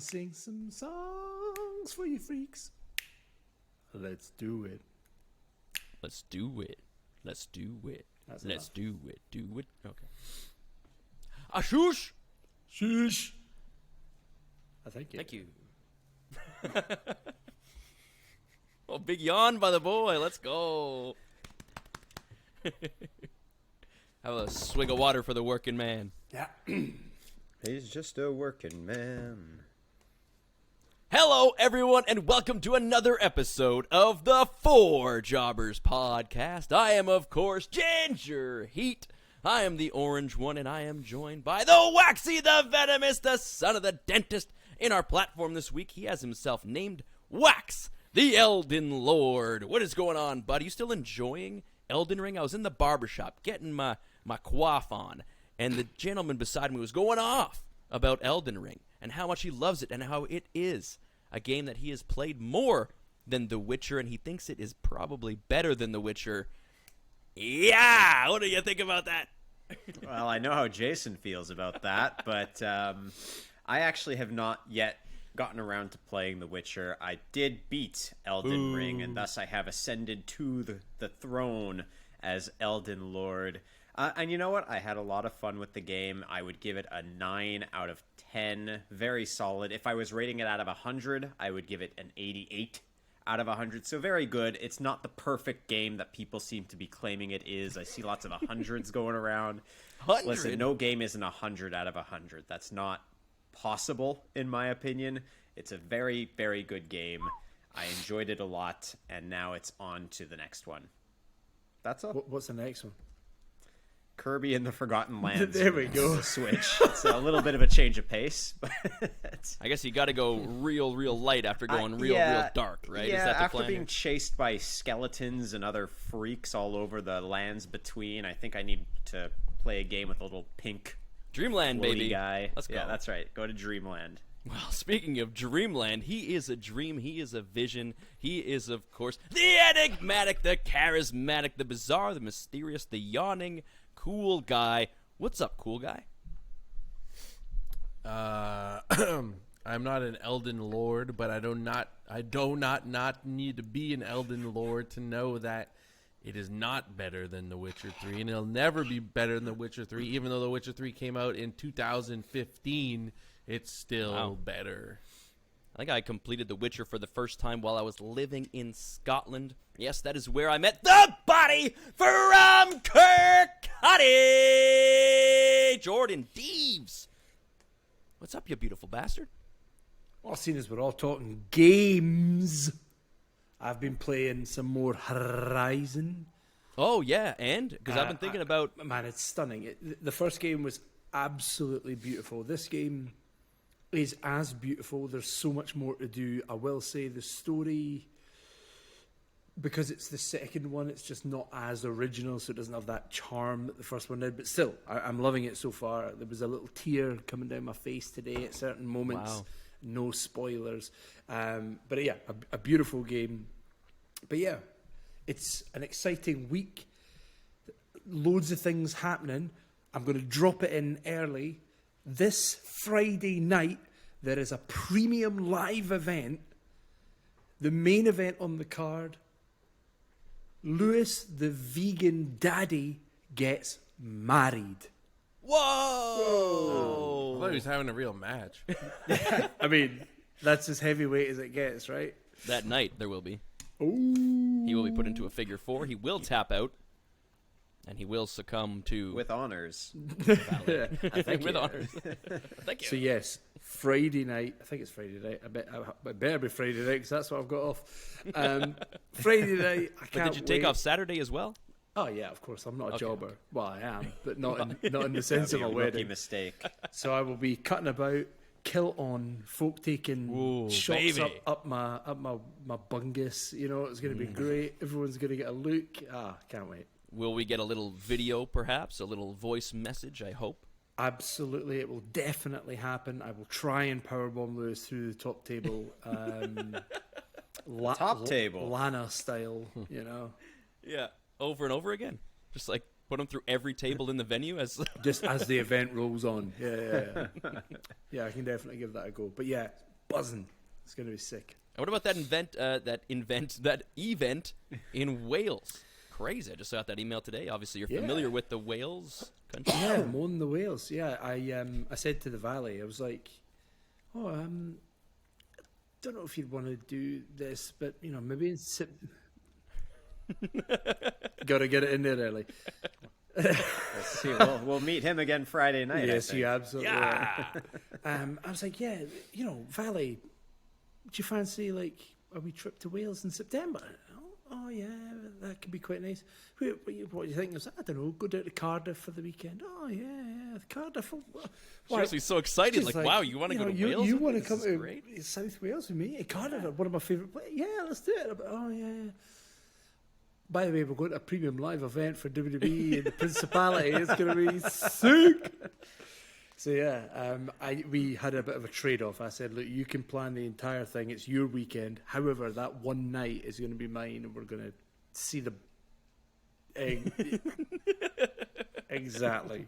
sing some songs for you freaks. Let's do it. Let's do it. Let's do it. Let's do it. Do it. Okay. Shush! Shush! Thank you. Thank you. Oh, big yawn by the boy. Let's go. Have a swig of water for the working man. Yeah. He's just a working man. Hello, everyone, and welcome to another episode of the Four Jobbers podcast. I am, of course, Ginger Heat. I am the orange one, and I am joined by the Waxy, the Venomous, the son of the dentist. In our platform this week, he has himself named Wax, the Elden Lord. What is going on, bud? Are you still enjoying Elden Ring? I was in the barbershop getting my coif on, and the gentleman beside me was going off about Elden Ring and how much he loves it and how it is a game that he has played more than The Witcher, and he thinks it is probably better than The Witcher. Yeah! What do you think about that? Well, I know how Jason feels about that, but I actually have not yet gotten around to playing The Witcher. I did beat Elden Ring, and thus I have ascended to the throne as Elden Lord. And you know what? I had a lot of fun with the game. I would give it a 9 out of 10. Very solid. If I was rating it out of 100, I would give it an 88 out of 100. So very good. It's not the perfect game that people seem to be claiming it is. I see lots of 100s going around. 100? Listen, no game is an 100 out of 100. That's not possible, in my opinion. It's a very, very good game. I enjoyed it a lot, and now it's on to the next one. That's all. What's the next one? Kirby and the Forgotten Lands. There we go. Switch. It's a little bit of a change of pace. But I guess you got to go real light after going real dark, right? Yeah, is that the after plan being here? chased by skeletons and other freaks all over the lands between, I think I need to play a game with a little pink Dreamland, floaty baby. guy. Let's go. Yeah, that's right. Go to Dreamland. Well, speaking of Dreamland, he is a dream, he is a vision, he is, of course, the enigmatic, the charismatic, the bizarre, the mysterious, the yawning, cool guy. What's up, cool guy? I'm not an Elden Lord, but I do not need to be an Elden Lord to know that it is not better than The Witcher 3, and it'll never be better than The Witcher 3, even though The Witcher 3 came out in 2015. It's still better. I think I completed The Witcher for the first time while I was living in Scotland. Yes, that is where I met the body from Kirkcaldy, Jordan Deves. What's up, you beautiful bastard? Well, seeing as we're all talking games, I've been playing some more Horizon. Oh, yeah, and? Because I've been thinking about... Man, it's stunning. The first game was absolutely beautiful. This game is as beautiful. There's so much more to do. I will say the story, because it's the second one, it's just not as original, so it doesn't have that charm that the first one did. But still, I'm loving it so far. There was a little tear coming down my face today at certain moments. Wow. No spoilers. But yeah, a beautiful game. But yeah, it's an exciting week. Loads of things happening. I'm going to drop it in early. This Friday night, there is a premium live event. The main event on the card, Lewis the Vegan Daddy gets married. Whoa! I thought he was having a real match. I mean, that's as heavyweight as it gets, right? That night, there will be. Ooh. He will be put into a figure four. He will tap out. And he will succumb to... With honors. Thank with you. honors. Thank you. So yes, Friday night. I think it's Friday night. I better be Friday night because that's what I've got off. Friday night. I can't But did you take wait. off Saturday as well? Oh yeah, of course. I'm not a Okay. jobber. Well, I am, but not in the sense That'd of be a a rookie wedding. mistake. So I will be cutting about, kilt on, folk taking Ooh, shots baby. up my bungus. You know, it's going to be great. Everyone's going to get a look. Can't wait. Will we get a little video, perhaps? A little voice message, I hope? Absolutely, it will definitely happen. I will try and powerbomb Lewis through the top table. Top table. Lana style, you know. Yeah, over and over again. Just like put him through every table in the venue as... Just as the event rolls on. Yeah. Yeah, I can definitely give that a go. But yeah, buzzing. It's going to be sick. And what about that event in Wales? Crazy. I just got that email today. Obviously, you're familiar with the Wales country. Yeah, Moan the Wales. Yeah, I said to the Valley, I was like, oh, don't know if you'd want to do this, but maybe in got to get it in there early. Let's see. We'll meet him again Friday night. Yes, you absolutely. Yeah. I was like, yeah, Valley. Do you fancy like a wee trip to Wales in September? Oh yeah, that could be quite nice. What do you think? I was like, I don't know. Go down to Cardiff for the weekend. Oh yeah, Cardiff. She must be so excited. Like, wow, you want to go to Wales? You want to come to South Wales with me? Cardiff, one of my favourite places. Yeah, let's do it. Oh yeah. By the way, we're going to a premium live event for WWE in the Principality. It's going to be sick. So yeah, we had a bit of a trade-off. I said, look, you can plan the entire thing. It's your weekend. However, that one night is going to be mine, and we're going to see the... Exactly.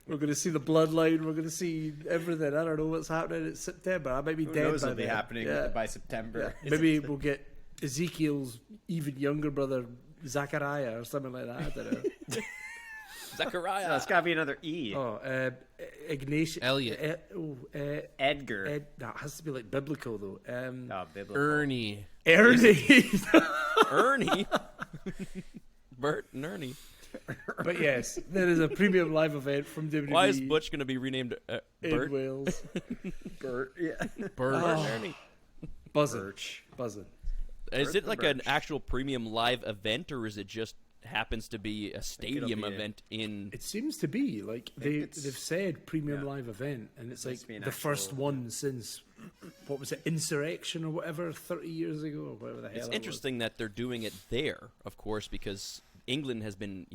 We're going to see the bloodline. We're going to see everything. I don't know what's happening. It's September. I might be Who dead knows by what'll be then. happening by September. Yeah. Maybe we'll get Ezekiel's even younger brother, Zachariah, or something like that. I don't know. Zachariah. No, it's got to be another E. Oh, Ignatius. Elliot. Edgar. That has to be like biblical though. Biblical. Ernie. Ernie. Ernie. Bert and Ernie. But yes, there is a premium live event from WWE. Why is Butch going to be renamed in Bert? Wales? Bert. Yeah. Bert. And Ernie. Buzzing. Is it like an Birch. actual premium live event, or is it just happens to be a stadium event in... It seems to be like they've said premium yeah. live event, and it's like be an the first actual- one since what was it, Insurrection or whatever, 30 years ago or whatever the hell. It's it interesting that they're doing it there, of course, because England has been,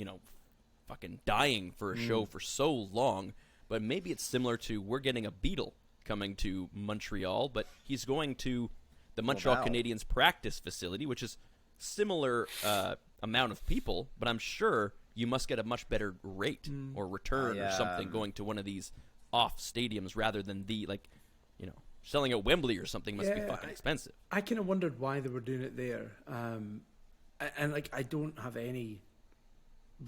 fucking dying for a show for so long. But maybe it's similar to we're getting a Beatle coming to Montreal, but he's going to the Montreal wow. Canadiens practice facility, which is similar amount of people, but I'm sure you must get a much better rate or return or something going to one of these off stadiums rather than selling at Wembley or something must be fucking expensive. I kind of wondered why they were doing it there, and I don't have any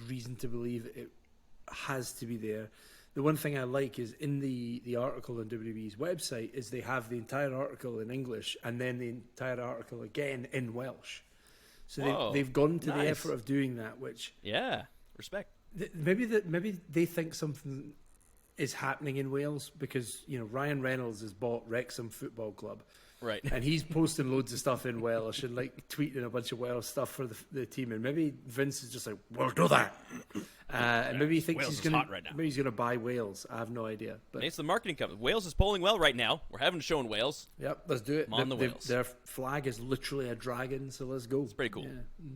reason to believe it has to be there. The one thing I like is in the article on WWE's website is they have the entire article in English and then the entire article again in Welsh. So they've gone to the effort of doing that, which respect. Maybe they think something is happening in Wales because Ryan Reynolds has bought Wrexham Football Club, right? And he's posting loads of stuff in Welsh and tweeting a bunch of Welsh stuff for the team. And maybe Vince is just like, "We'll do that," and maybe he thinks Wales he's is going hot right now. Maybe he's going to buy Wales. I have no idea. But It's the marketing company. Wales is polling well right now. We're having a show in Wales. yep, let's do it. I'm on the Wales. Their flag is literally a dragon, so let's go. It's pretty cool. Yeah.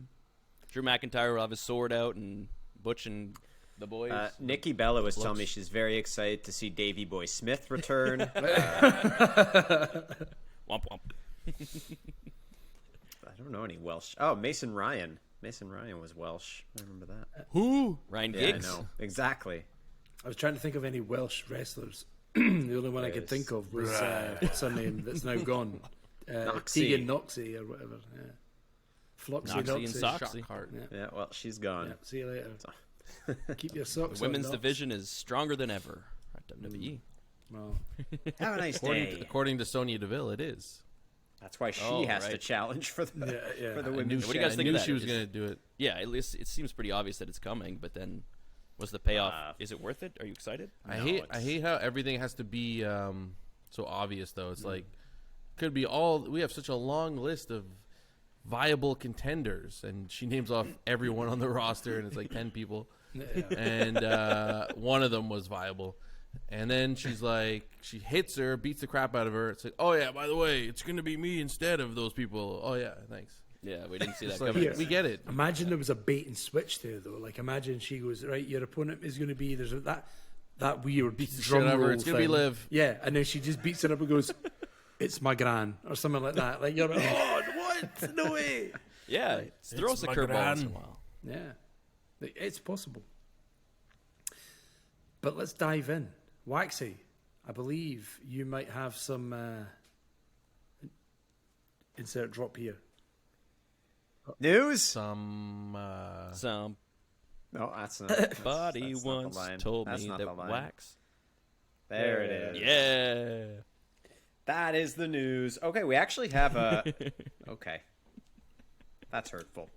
Drew McIntyre will have his sword out, and Butch and the boys. Nikki Bella was telling me she's very excited to see Davey Boy Smith return. Womp womp. I don't know any Welsh. Oh, Mason Ryan. Mason Ryan was Welsh. I remember that. Who? Ryan Yeah, Giggs. I know. Exactly. I was trying to think of any Welsh wrestlers. The only one I could think of was what's her name that's now gone. Noxie. Tegan Noxie or whatever. Yeah. Floxy Noxie and Noxie. Soxy. Yeah, well, she's gone. Yeah, see you later. Keep your socks The women's on, Nox. division is stronger than ever at WWE. Well, Have a nice day. According to Sonya Deville, it is. That's why she Oh, has to right. challenge for the yeah. for the I women's. knew, What do you guys I think knew of that? she was Is- going to do it. Yeah, at least it seems pretty obvious that it's coming, but then was the payoff? Is it worth it? Are you excited? I No, hate it's- how everything has to be so obvious though. It's like could be all we have such a long list of viable contenders, and she names off everyone on the roster, and it's like 10 people, and one of them was viable. And then she's like, she hits her, beats the crap out of her. It's like, oh yeah, by the way, it's going to be me instead of those people. Oh yeah, thanks. Yeah, we didn't see that It's like, coming. we get it. imagine there was a bait and switch there, though. Like, imagine she goes, right, your opponent is going to be, there's that weird Beats the drum shit out of her, roll it's gonna be thing. Liv. Yeah, and then she just beats it up and goes, it's my gran, or something like that. Like, you're like, oh, what? No way. Yeah, throw us a my curveball once in a gran. while. Yeah, it's possible. But let's dive in. Waxy, I believe you might have some Insert drop here. News? Some No, that's not. body that's not the once line. told That's me not that the line. wax. There it is. Yeah. That is the news. Okay, we actually have a. Okay. That's hurtful.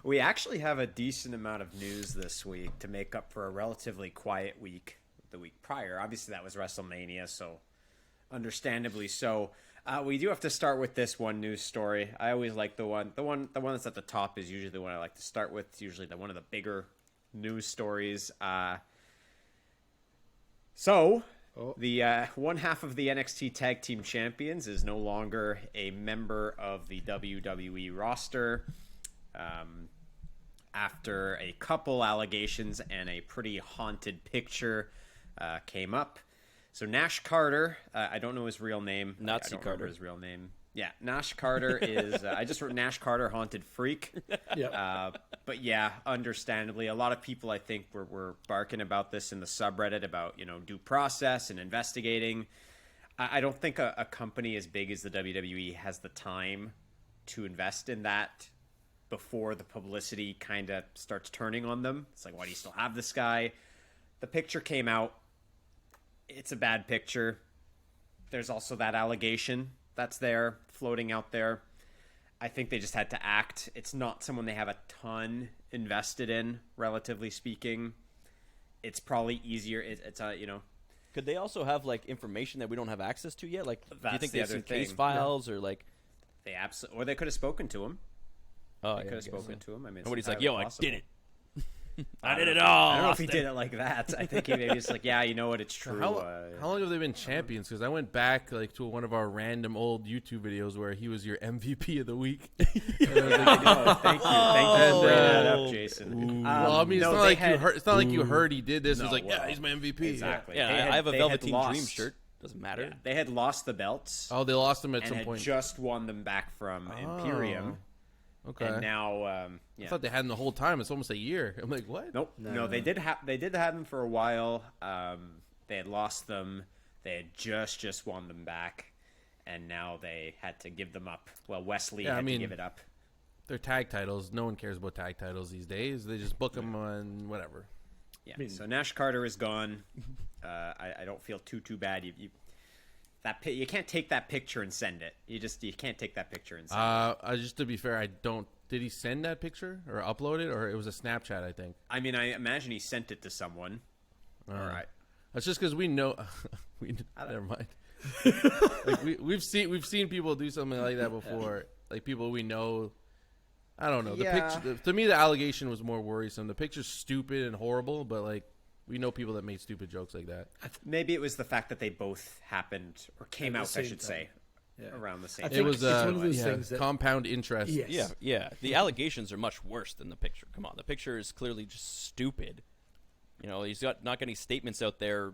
We actually have a decent amount of news this week to make up for a relatively quiet week the week prior. Obviously, that was WrestleMania, so understandably so. We do have to start with this one news story. I always like the one that's at the top is usually the one I like to start with. It's usually one of the bigger news stories. The one half of the NXT Tag Team Champions is no longer a member of the WWE roster after a couple allegations and a pretty haunted picture came up. So Nash Carter, I don't know his real name. Nazi I don't Carter. remember his real name. Yeah, Nash Carter is. I just wrote Nash Carter, haunted freak. Yeah. But yeah, understandably, a lot of people I think were barking about this in the subreddit about due process and investigating. I don't think a company as big as the WWE has the time to invest in that before the publicity kind of starts turning on them. It's like, why do you still have this guy? The picture came out. It's a bad picture. There's also that allegation that's there, floating out there. I think they just had to act. It's not someone they have a ton invested in, relatively speaking. It's probably easier. It's Could they also have like information that we don't have access to yet? Like, do you That's think the they have other some case thing. files or like? they absolutely, or they could have spoken to him. Oh, They yeah, could I have guess spoken so. to him. I mean, Nobody's it's like, "Yo, entirely I possible. did it. I did it all." I don't know if he did it like that. I think he maybe just like, yeah, you know what, it's true. How long have they been champions? Because I went back to one of our random old YouTube videos where he was your MVP of the week. I know. Thank you for bringing that up, Jason. Well, I mean, no, it's not they like had- you heard. It's not like you heard he did this. No, It's like, well, yeah, he's my MVP. Exactly. Yeah, They had- I have a they had Velveteen Dream lost- shirt. Doesn't matter. Yeah, they had lost the belts Oh, they lost him at and some had point. just won them back from Imperium, Okay. and now I yeah. thought they had him the whole time. It's almost a year. I'm like, what? Nope. No, they did have them for a while. They had lost them. They had just won them back, and now they had to give them up. Well, Wesley had to give it up. They're tag titles. No one cares about tag titles these days. They just book them on whatever. Yeah. So Nash Carter is gone. I don't feel too bad. You can't take that picture and send it. You can't take that picture and send it. Just to be fair, I don't. Did he send that picture or upload it, or it was a Snapchat? I think. I mean, I imagine he sent it to someone. All right. That's just because we know. Never mind. Like we've seen people do something like that before. Like people we know. I don't know. The picture, to me, the allegation was more worrisome. The picture's stupid and horrible, but like we know people that made stupid jokes like that. Maybe it was the fact that they both happened or came At the out, I same should time. say, Yeah. around the same I time. think It was it's one of those things that compound interest. yes. Yeah. The allegations are much worse than the picture. Come on, the picture is clearly just stupid. He's not got any statements out there.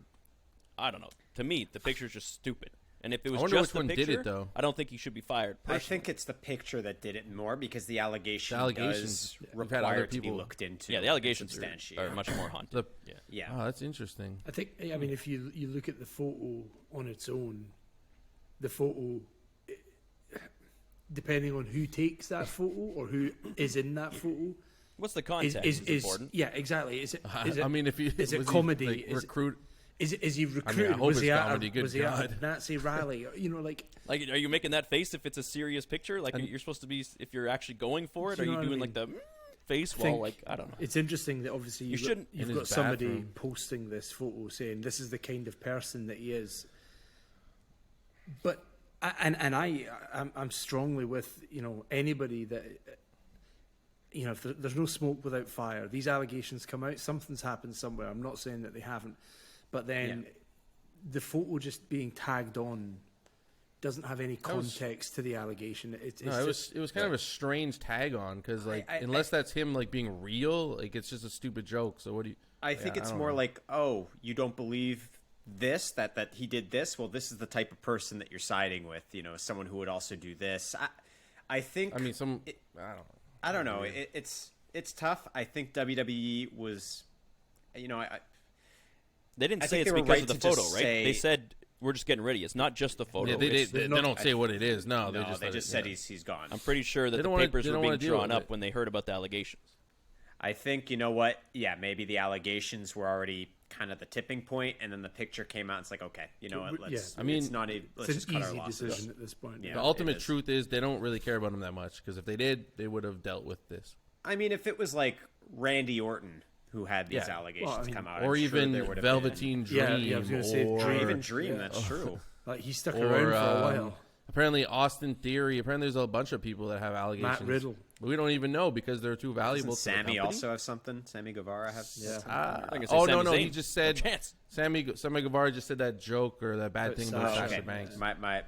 I don't know. To me, the picture's just stupid. And if it was wonder just which the one did picture, it, though. I don't think he should be fired. I Personally. think it's the picture that did it more because the allegations allegations, does we've had require other to be people- looked into. Yeah, the and allegations substantiated. are much more haunted. Yeah. Oh, that's interesting. I think, I mean, if you look at the photo on its own, the photo, depending on who takes that photo or who is in that photo, What's the context? is important. yeah, exactly. Is it? I mean, if you is it was he, comedy? like, Is it- recruit. Is he recruited? hope was it's he at comedy, a, good was he at God. a Nazi rally? Like Like, are you making that face if it's a serious picture? Like, you're supposed to be if you're actually going for it. Do Are you you know what I doing like the face while like I don't know. it's interesting that obviously You shouldn't- you've in got his somebody bathroom. posting this photo saying this is the kind of person that he is. But I'm strongly with anybody that if there's no smoke without fire. These allegations come out, something's happened somewhere. I'm not saying that they haven't, but then the photo just being tagged on doesn't have any context to the allegation. It's No, it was kind of a strange tag on because unless that's him like being real, like it's just a stupid joke. So what do you? I think it's don't more know. like, oh, you don't believe this, that he did this? Well, this is the type of person that you're siding with, someone who would also do this. I think... I mean, I don't know. I don't know. It's tough. I think WWE was... They didn't I say think it's they were because right of the to photo, just right? say- They said we're just getting ready. It's not just the photo. Yeah, they don't say what it is. No, No, they just said he's gone. I'm pretty sure that They the don't wanna- papers they were don't being wanna deal drawn with up it. when they heard about the allegations. I think, you know what? Yeah, maybe the allegations were already kind of the tipping point, and then the picture came out. It's like, okay, you know what? Let's. Yeah. I mean, it's not a. Let's It's just an cut our easy losses. decision at this point. Yeah. The it ultimate is. truth is they don't really care about him that much, because if they did, they would have dealt with this. I mean, if it was like Randy Orton who had these Yeah. allegations Well, I mean- come out, Or I'm sure even there would have Velveteen Dream. Yeah, I was gonna say or, been, Dream. even Dream. Yeah. That's true. Like he stuck or, around for a while. apparently Austin Theory. Apparently there's a bunch of people that have allegations. Matt Riddle. But we don't even know because they're too valuable Doesn't to the Sammy company. also have something? Sammy Guevara have? Yeah. something? I think it's Oh, Sami no, Zayn. he just said No chance. Sammy Guevara just said that joke or that bad But thing Sasha- about Oh, Sasha okay. Banks. My bad.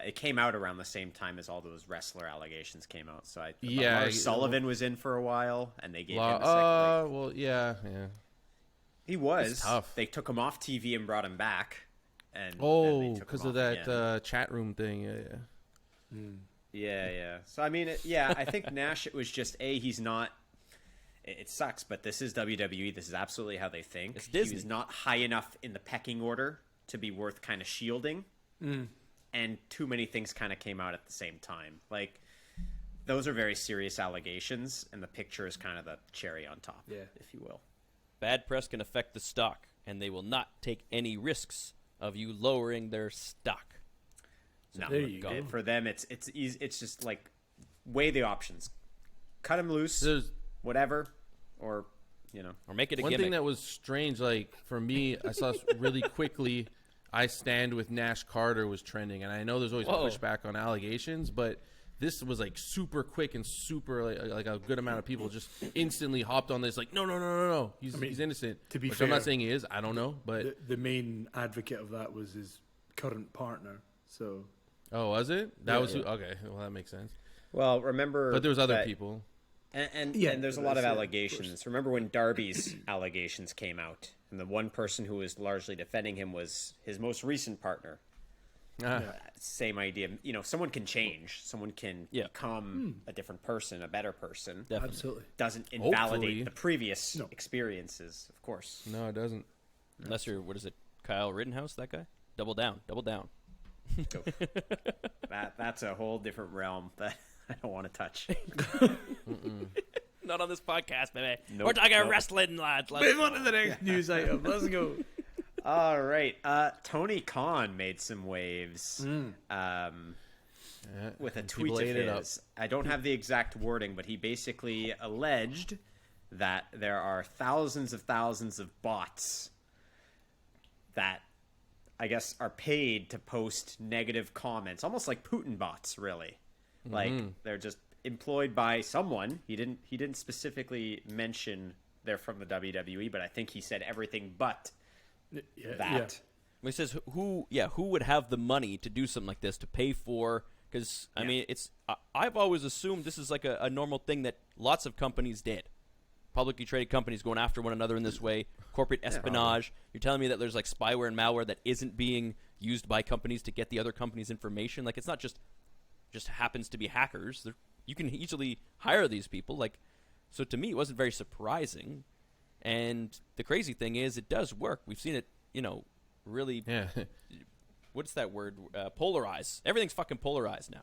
It came out around the same time as all those wrestler allegations came out. So Yeah, Lars Sullivan was in for a while, and they gave him a second. Well, yeah. He was It's tough. They took him off TV and brought him back. And Oh, then they took because him of off that again. chat room thing. Yeah. Yeah. So I mean, I think Nash. It was just he's not. It sucks, but this is WWE. This is absolutely how they think. It's Disney. He was not high enough in the pecking order to be worth kind of shielding, and too many things kind of came out at the same time. Like those are very serious allegations, and the picture is kind of the cherry on top, if you will. Bad press can affect the stock, and they will not take any risks of you lowering their stock. So No, there you go. For them, it's easy. It's just like weigh the options, cut him loose, There's whatever, or Or make it a one gimmick. thing that was strange, like for me, I saw really quickly. I stand with Nash Carter was trending, and I know there's always Whoa. pushback on allegations, but this was like super quick and super like a good amount of people just instantly hopped on this. Like, no, he's innocent. to be Which I'm fair, not saying he is. I don't know, but The main advocate of that was his current partner. So oh, was it? That Yeah, was yeah. okay. Well, that makes sense. well, remember. But there was other that- people. And Yeah, and there's a but lot of that's it, of allegations. Remember when Darby's allegations came out, and the one person who was largely defending him was his most recent partner. Same idea. Someone can change. Someone can become a different person, a better person. Definitely. absolutely. Doesn't invalidate Hopefully. the previous No. experiences, of course. No, it doesn't. Unless you're, what is it, Kyle Rittenhouse, that guy? Double down. That's a whole different realm that I don't want to touch. Not on this podcast, baby. Nope, We're talking nope. wrestling, lads. Move on to the next news item. Let's go. All right. Tony Khan made some waves with a tweet people of ate it up. his. I don't have the exact wording, but he basically alleged that there are thousands of bots that I guess are paid to post negative comments, almost like Putin bots, really. Like they're just employed by someone. He didn't specifically mention they're from the WWE, but I think he said everything but that. He says who would have the money to do something like this, to pay for, because I mean, I've always assumed this is like a normal thing that lots of companies did. Publicly traded companies going after one another in this way, corporate espionage. You're telling me that there's like spyware and malware that isn't being used by companies to get the other company's information? Like, it's not just happens to be hackers. You can easily hire these people. Like, so to me, it wasn't very surprising. And the crazy thing is, it does work. We've seen it, really. Yeah. What's that word? Polarize. Everything's fucking polarized now.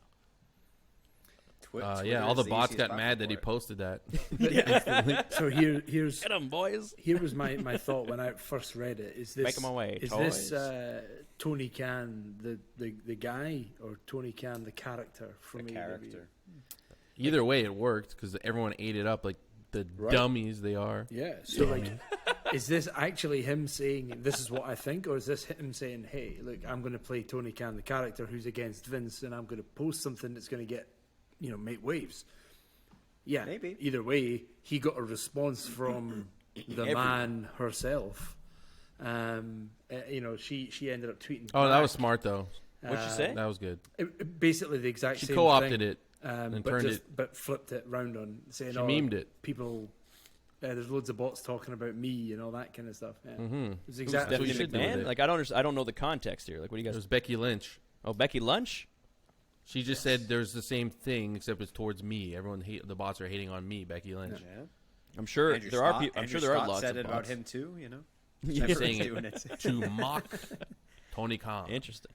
Yeah, all the bots got mad that he posted that. So here's Get 'em, boys. here was my thought when I first read it. Is this Make 'em away, Is toys. this Tony Khan the guy, or Tony Khan the character from The AEW? character. Either way, it worked because everyone ate it up like the dummies they are. Yeah. So like, is this actually him saying this is what I think, or is this him saying, "Hey, look, I'm going to play Tony Khan the character who's against Vince, and I'm going to post something that's going to get, make waves." Yeah. Maybe. Either way, he got a response from the man herself. She ended up tweeting. Oh, that back. was smart though. What'd you say? That was good. Basically the exact She same co-opted thing, it and but turned but flipped it round on saying, She memed it. People, there's loads of bots talking about me and all that kind of stuff. Yeah. Mm-hmm. It's exactly That's what you Stephanie should do with McMahon? it. Like, I don't know the context here. Like, what do you It guys? was Becky Lynch. Oh, Becky Lynch. She just said there's the same thing except it's towards me. The bots are hating on me, Becky Lynch. Yeah. I'm sure Andrew there are Scott- people. I'm Andrew sure there are Scott lots said of it about bots. him too. I'm saying Doing it to mock Tony Khan. Interesting.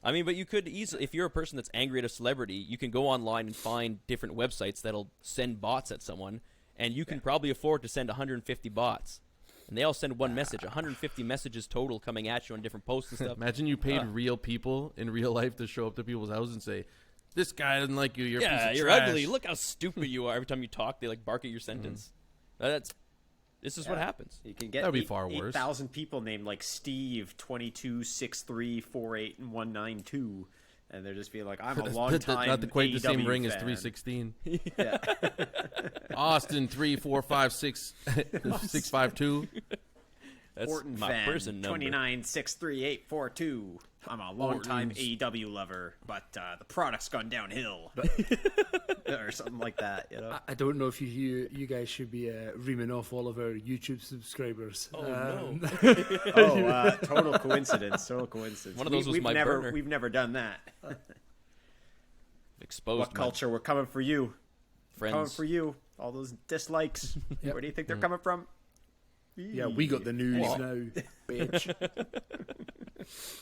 I mean, but you could easily, if you're a person that's angry at a celebrity, you can go online and find different websites that'll send bots at someone, and you can probably afford to send 150 bots. And they all send one message, 150 messages total coming at you on different posts and stuff. Imagine you paid real people in real life to show up to people's houses and say, "This guy doesn't like you. You're a piece of you're trash." ugly. Look how stupid you are. Every time you talk, they like bark at your sentence. This is what happens. You can get That'd be far worse. 8,000 people named like Steve 22 63 48 and 192, and they're just being like, I'm a long time Not quite the same AEW ring as fan. 316. Yeah. Austin 3456 652. That's Orton my fan person number. 29 63842. I'm a long time Orton's- AEW lover, but the product's gone downhill, or something like that. You know. I don't know if you guys should be reaming off all of our YouTube subscribers. Oh, no. Total coincidence. Total coincidence. One of those was we've my never, burner. We've never done that. Exposed What my culture? We're coming for you. Coming friends. for you. All those dislikes. Yep. Where do you think they're coming from? Yeah, we got the news What? now, bitch.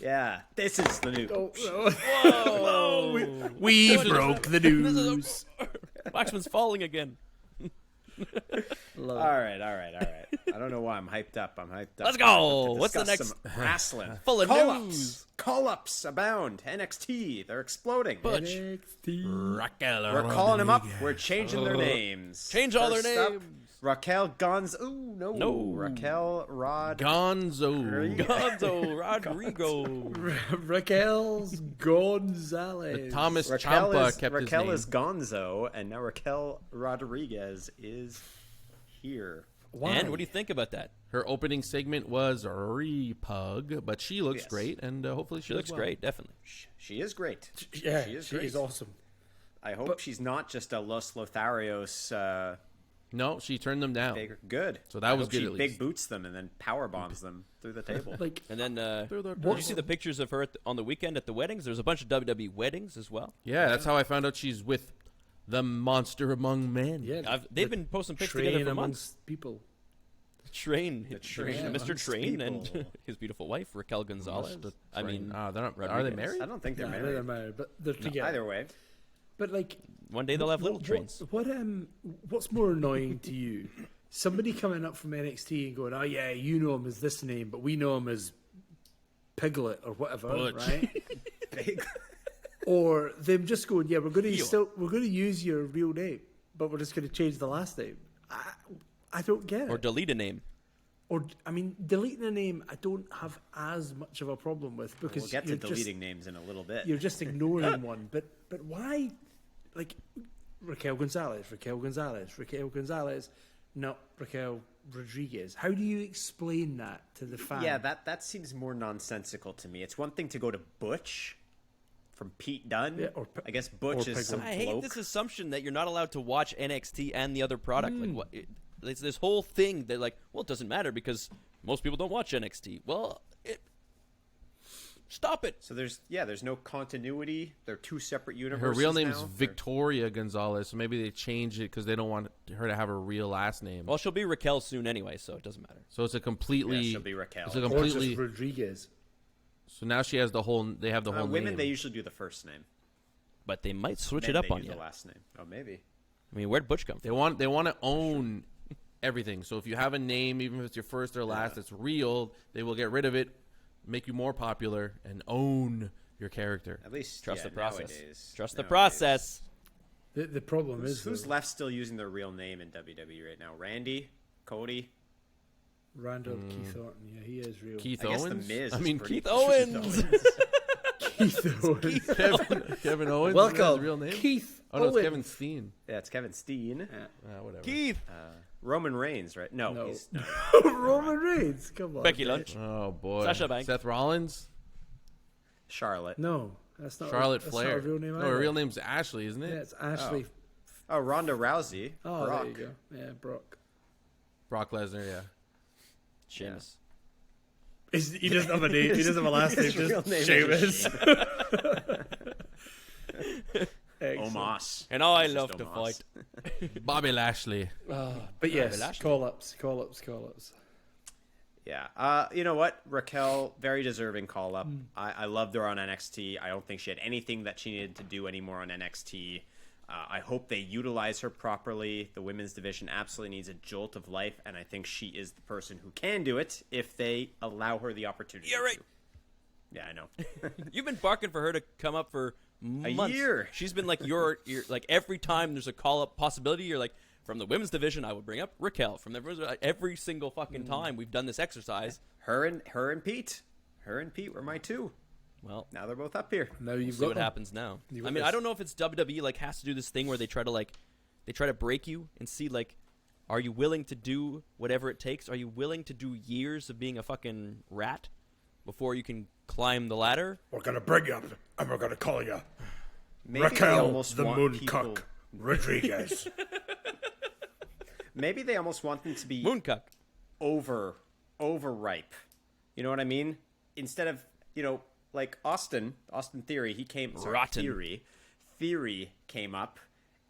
Yeah, this is the news. Whoa! We broke the news. Waxman's falling again. All right. I don't know why I'm hyped up. Let's go. To What's the discuss next- some wrestling? Full of Call-ups. news. Call-ups abound. NXT. They're exploding. Butch. NXT. Raquel We're calling them up. We're changing their names. Change all their First up, names. Raquel Gonz. Ooh, No. Raquel Rod. Gonzo. Gonzo Rodrigo. Raquel Gonzalez. Thomas Raquel Ciampa is, kept Raquel his is name. Gonzo, and now Raquel Rodriguez is here. Why? And what do you think about that? Her opening segment was repug, but she looks Yes. great, and hopefully She looks great, definitely. She is great. Yeah, she is she great. is awesome. I hope she's not just a Los Lotharios No, she turned them down. big. Good. So that I was hope good She at big least. boots them and then power bombs them through the table. Like, And then, did you What- see the pictures of her on the weekend at the weddings? There's a bunch of WWE weddings as well. Yeah, that's how I found out she's with the monster among men. yeah, They've been posting pics train together for amongst months. people. Train, Train Mr. amongst Train, and people. his beautiful wife Raquel Gonzalez. I mean, they're not, are they Rodriguez. married? I don't think they're Yeah, married. they're married, but they're together. Either way. But like, one day they'll have little trains. What's more annoying to you? Somebody coming up from NXT and going, "Oh yeah, you know him as this name, but we know him as Piglet or whatever," Butch. right? Or them just going, "Yeah, we're going to use your real name, but we're just going to change the last name." I don't get it. Or delete a name. Or I mean, deleting a name, I don't have as much of a problem with because We'll get to you're just- deleting names in a little bit. you're just ignoring one. But why, like Raquel Gonzalez, not Raquel Rodriguez? How do you explain that to the fan? Yeah, that seems more nonsensical to me. It's one thing to go to Butch from Pete Dunne. Yeah, I guess Butch or is some I hate bloke. this assumption that you're not allowed to watch NXT and the other product. Like what? It's this whole thing that like, well, it doesn't matter because most people don't watch NXT. Well, stop it. So there's no continuity. They're two separate Her universes. real name's now. Victoria Gonzalez, so maybe they changed it because they don't want her to have her real last name. Well, she'll be Raquel soon anyway, so it doesn't matter. So it's a completely. Yeah, she'll be Raquel. It's a or completely. just Rodriguez. So now she has the whole. They have the whole Women, name. they usually do the first name. But they might switch Men, it up they on do you. the last name. Oh, maybe. I mean, where'd Butch come They from? want to own everything. So if you have a name, even if it's your first or last, that's real, they will get rid of it, make you more popular, and own your character. At least Trust the process. Nowadays, Trust the nowadays. process. The problem is Who's though, left still using their real name in WWE right now? Randy, Cody. Randall Keith Orton. Yeah, he is real. Keith I guess Owens. the Miz. I is mean pretty- Keith Owens. Keith Owens. Kevin Owens. Is that his Welcome, real name? Keith Oh no, it's Owens. Kevin Steen. Yeah, it's Kevin Steen. Whatever. Keith. Roman Reigns, right? No, No. he's no. Roman Reigns. Come on. Becky Lynch. Oh boy. Sasha Banks. Seth Rollins. Charlotte. No, that's not. Charlotte that's Flair. Not her real name. No, either. her real name's Ashley, isn't it? Yeah, it's Ashley. Oh, Ronda Rousey. Oh, Brock. there you go. Yeah, Brock. Brock Lesnar. Yeah. Sheamus. He doesn't have a name. He doesn't have a last name. His real Just name is Sheamus. Excellent. Omos. And I It's just love to Omos. fight. Bobby Lashley. But yes, Lashley. call ups. Yeah. You know what? Raquel, very deserving call up. I loved her on NXT. I don't think she had anything that she needed to do anymore on NXT. I hope they utilize her properly. The women's division absolutely needs a jolt of life, and I think she is the person who can do it if they allow her the opportunity. Yeah, right. To. Yeah, I know. You've been barking for her to come up for months. A year. She's been like you're like every time there's a call up possibility, you're like, from the women's division, I would bring up Raquel. From the every single fucking time we've done this exercise. Her and Pete. Her and Pete were my two. Well, Now they're both up here. Now you've see got what them. happens now. You I got mean, this. I don't know if it's WWE like has to do this thing where they try to break you and see like, are you willing to do whatever it takes? Are you willing to do years of being a fucking rat before you can climb the ladder? We're gonna bring you up, and we're gonna call you Maybe they Raquel almost the want Mooncock people- Rodriguez. Maybe they almost want them to be Mooncock. overripe. You know what I mean? Instead of, like Austin Theory, he came Rotten. Theory came up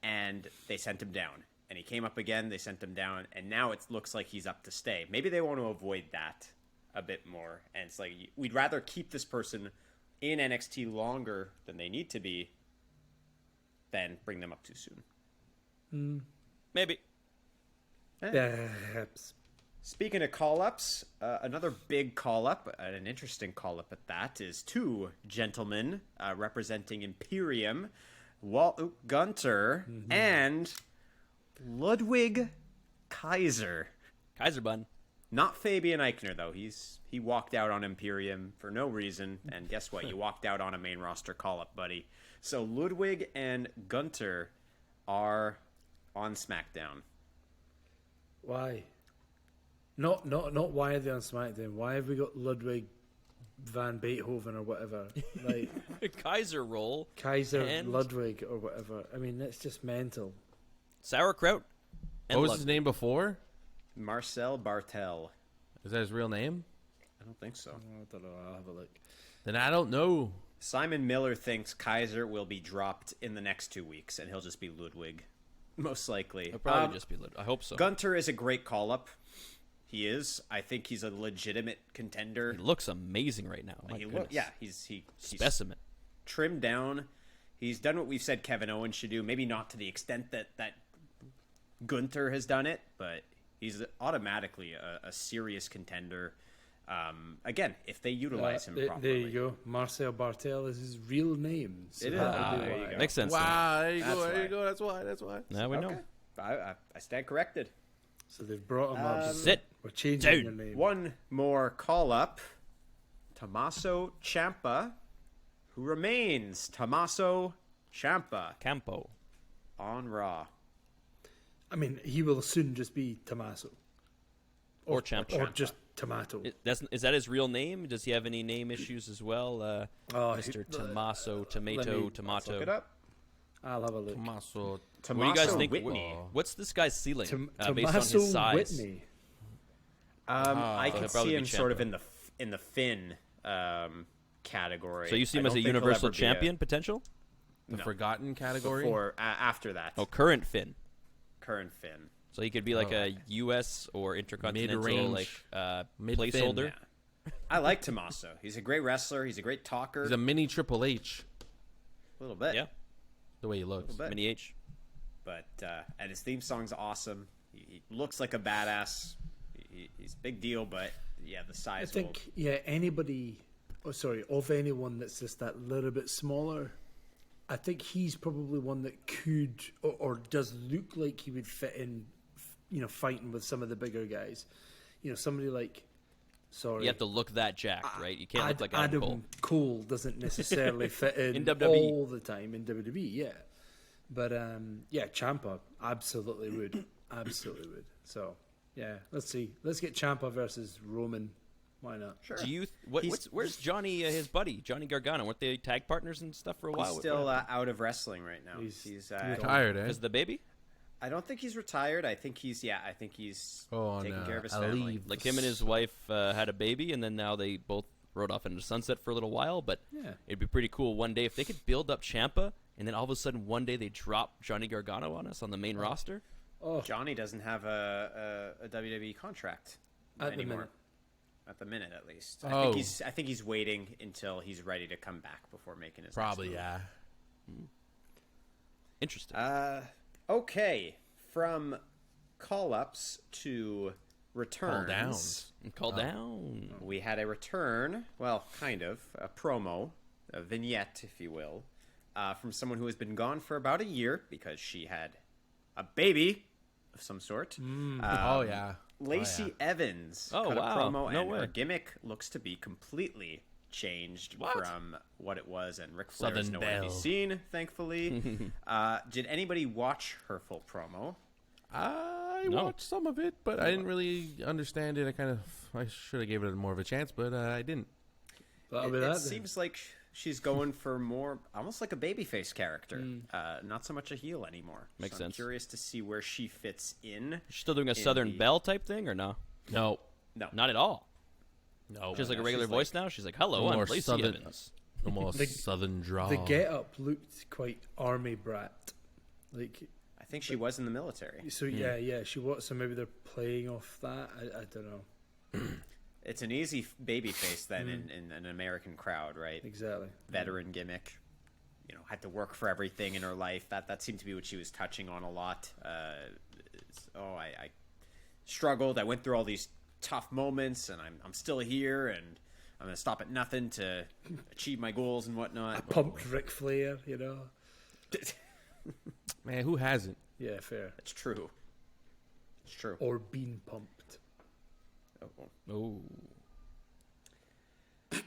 and they sent him down. And he came up again, they sent him down, and now it looks like he's up to stay. Maybe they want to avoid that a bit more. And it's like we'd rather keep this person in NXT longer than they need to be than bring them up too soon. Maybe. Perhaps. Speaking of call-ups, another big call-up, an interesting call-up at that, is two gentlemen representing Imperium, Gunter and Ludwig Kaiser. Kaiser bun. Not Fabian Eichner, though. He walked out on Imperium for no reason, and guess what? You walked out on a main roster call-up, buddy. So Ludwig and Gunter are on SmackDown. Why? Not why are they on SmackDown? Why have we got Ludwig van Beethoven or whatever? Like Kaiser roll. Kaiser And- Ludwig or whatever. I mean, that's just mental. Sauerkraut. And What was Lud- his name before? Marcel Bartel. Is that his real name? I don't think so. I don't know. I'll have a look. Then I don't know. Simon Miller thinks Kaiser will be dropped in the next 2 weeks, and he'll just be Ludwig. Most likely. It'll probably just be Lud. I hope so. Gunter is a great call-up. He is. I think he's a legitimate contender. He looks amazing right now. My goodness. He's Specimen. trimmed down. He's done what we've said Kevin Owens should do. Maybe not to the extent that Gunter has done it, but he's automatically a serious contender. Again, if they utilize him properly. There you go. Marcel Bartel is his real name. So It is. that would be There you why. go. Makes sense. Wow, there you That's go. There why. you go. That's why. Now we know. Okay. I stand corrected. So they've brought him up. Sit. We're changing Dude. your name. One more call-up. Tommaso Ciampa, who remains Tommaso Ciampa Campo. on Raw. I mean, he will soon just be Tommaso. Or Ciampa. Or just Tomato. Is that his real name? Does he have any name issues as well? Mr. Tommaso, Tomato, Look Tomato. it up. I'll have a look. Tommaso. What do you guys Tommaso think? Whitney. What's this guy's ceiling based on Tommaso his size? Whitney. I he'll could probably see be him sort of Ciampa. in the Finn category. So you see him I as a don't think he'll universal ever be champion potential? The No. forgotten category. before after that. Oh, current Finn. Current Finn. So he could be like a U.S. or intercontinental Mid-range. placeholder. Mid-Finn. Yeah. I like Tommaso. He's a great wrestler. He's a great talker. He's a mini Triple H. a little bit. Yeah, The way he looks. But- mini H. But and his theme song's awesome. He looks like a badass. He's a big deal, but yeah, the I size. think, anybody, of anyone that's just that little bit smaller, I think he's probably one that could or does look like he would fit in, fighting with some of the bigger guys. Somebody like, You have to look that jacked, right? You can't look like Adam Adam Cole. Cole doesn't necessarily fit in, In WWE. all the time in WWE, yeah. But Ciampa absolutely would, absolutely would. So yeah, let's see. Let's get Ciampa versus Roman. Why not? Sure. Do you? He's- Where's Johnny? His buddy, Johnny Gargano. Weren't they tag partners and stuff for a while? He's still out of wrestling right now. He's Retired, eh? Is the baby? I don't think he's retired. I think he's Oh, taking no. care of his I family. leave. Like him and his wife had a baby, and then now they both rode off into the sunset for a little while. But Yeah. it'd be pretty cool one day if they could build up Ciampa, and then all of a sudden one day they drop Johnny Gargano on us on the main roster. Oh, Johnny doesn't have a WWE contract at the anymore. minute. at the minute, at least. Oh. I think he's waiting until he's ready to come back before making his Probably, next move. yeah. Interesting. Okay, from call-ups to returns. Call down. We had a return, well, kind of, a promo, a vignette, if you will, from someone who has been gone for about a year because she had a baby of some sort. Oh, yeah. Lacey Evans Oh, cut wow. a promo, No and way. her gimmick looks to be completely changed from what it was, and Ric Flair is Southern nowhere to be Belle. seen, thankfully. Did anybody watch her full promo? I No. watched some of it, but I didn't really understand it. I should have gave it more of a chance, but I didn't. That'll be It that then. seems like she's going for more, almost like a babyface character, not so much a heel anymore. Makes I'm sense. curious to see where she fits in. She's still doing a in Southern the- Belle type thing, or no? No. No, Not at all. No. Just like a no, regular she's voice now. She's like, "Hello, No I'm more Lacey Southern- Evans." No more The- southern draw. The get-up looked quite army brat. Like, I think she was in the military. so yeah, she was. So maybe they're playing off that. I don't know. It's an easy baby face then in an American crowd, right? Exactly. Veteran gimmick. You know, had to work for everything in her life. That seemed to be what she was touching on a lot. I struggled. I went through all these tough moments, and I'm still here, and I'm gonna stop at nothing to achieve my goals and whatnot. Pumped Ric Flair, you know. Man, who hasn't? Yeah, fair. It's true. It's true. Or being pumped. Oh.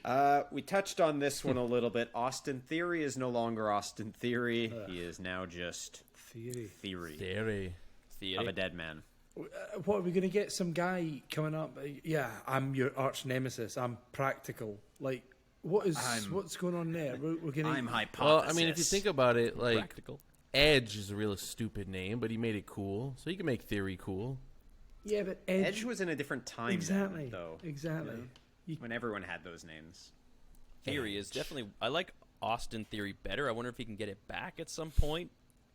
Oh, We touched on this one a little bit. Austin Theory is no longer Austin Theory. He is now just Theory. Theory Theory. of a dead man. What are we gonna get? Some guy coming up? Yeah, I'm your arch nemesis. I'm practical. Like, what's going on there? We're gonna. I'm hypothesis. Well, I mean, if you think about it, like practical. Edge is a real stupid name, but he made it cool, so you can make Theory cool. Yeah, but Edge was in a different time exactly. then, though. Exactly. When everyone had those names. Theory is definitely. I like Austin Theory better. I wonder if he can get it back at some point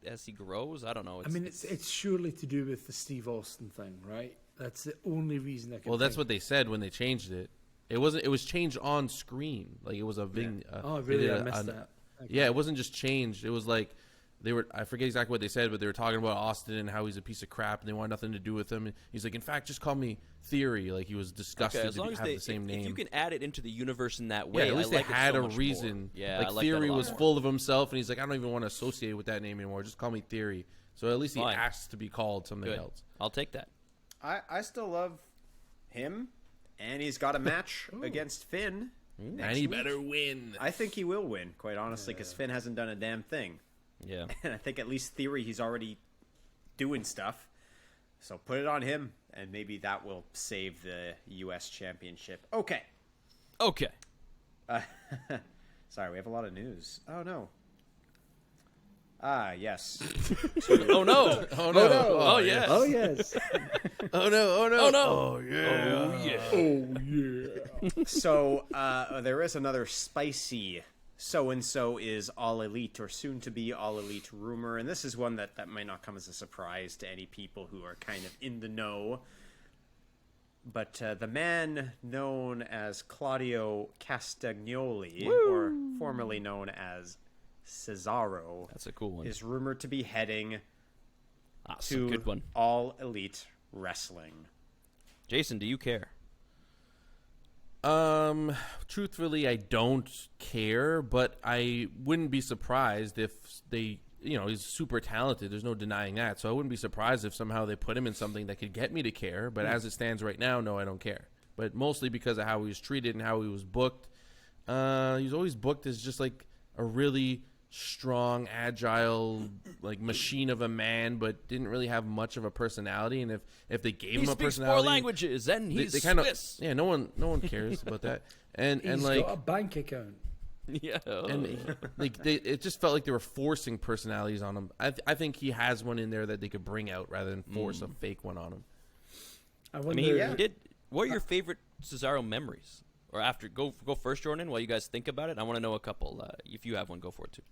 as he grows. I don't know. I mean, it's surely to do with the Steve Austin thing, right? That's the only reason I can. Well, that's think. what they said when they changed it. It wasn't. It was changed on screen. Like it was a ving. Oh, they really? did I missed that. Okay. Yeah, it wasn't just changed. It was like they were. I forget exactly what they said, but they were talking about Austin and how he's a piece of crap, and they want nothing to do with him. And he's like, in fact, just call me Theory. Like he was disgusted okay, as to long as have they the same name. If you can add it into the universe in that Yeah, way, at least I they like it had so a much reason. more. Yeah, like I like Theory that a lot was more. full of himself, and he's like, I don't even want to associate with that name anymore. Just call me Theory. So at least he Fine. asked to be called something Good. else. I'll take that. I still love him, and he's got a match against Finn. And he better win. I think he will win, quite honestly, because Finn hasn't done a damn thing. Yeah. And I think at least Theory, he's already doing stuff. So put it on him, and maybe that will save the U.S. Championship. Okay. Okay. Sorry, we have a lot of news. Oh, no. Ah, yes. Oh no. Oh no! Oh yes. Oh yes. Oh no! Oh no! Oh no. Oh yeah! Oh yeah. So there is another spicy so-and-so is All Elite or soon to be All Elite rumor, and this is one that might not come as a surprise to any people who are kind of in the know. But the man known as Claudio Castagnoli, or formerly known as Cesaro, That's a cool one. is rumored to be heading That's a to good one. All Elite Wrestling. Jason, do you care? Truthfully, I don't care, but I wouldn't be surprised if they, he's super talented. There's no denying that. So I wouldn't be surprised if somehow they put him in something that could get me to care. But as it stands right now, no, I don't care. But mostly because of how he was treated and how he was booked. He was always booked as just like a really strong, agile, like machine of a man, but didn't really have much of a personality. And if they gave He him a speaks personality, 4 languages, and he's they kind of Swiss. no one cares about that. And He's like got a bank account. Yeah. and it just felt like they were forcing personalities on him. I think he has one in there that they could bring out rather than force a fake one on him. I I wonder. mean, he did. What are your favorite Cesaro memories? Or after, go first, Jordan, while you guys think about it. I want to know a couple. If you have one, go for it too.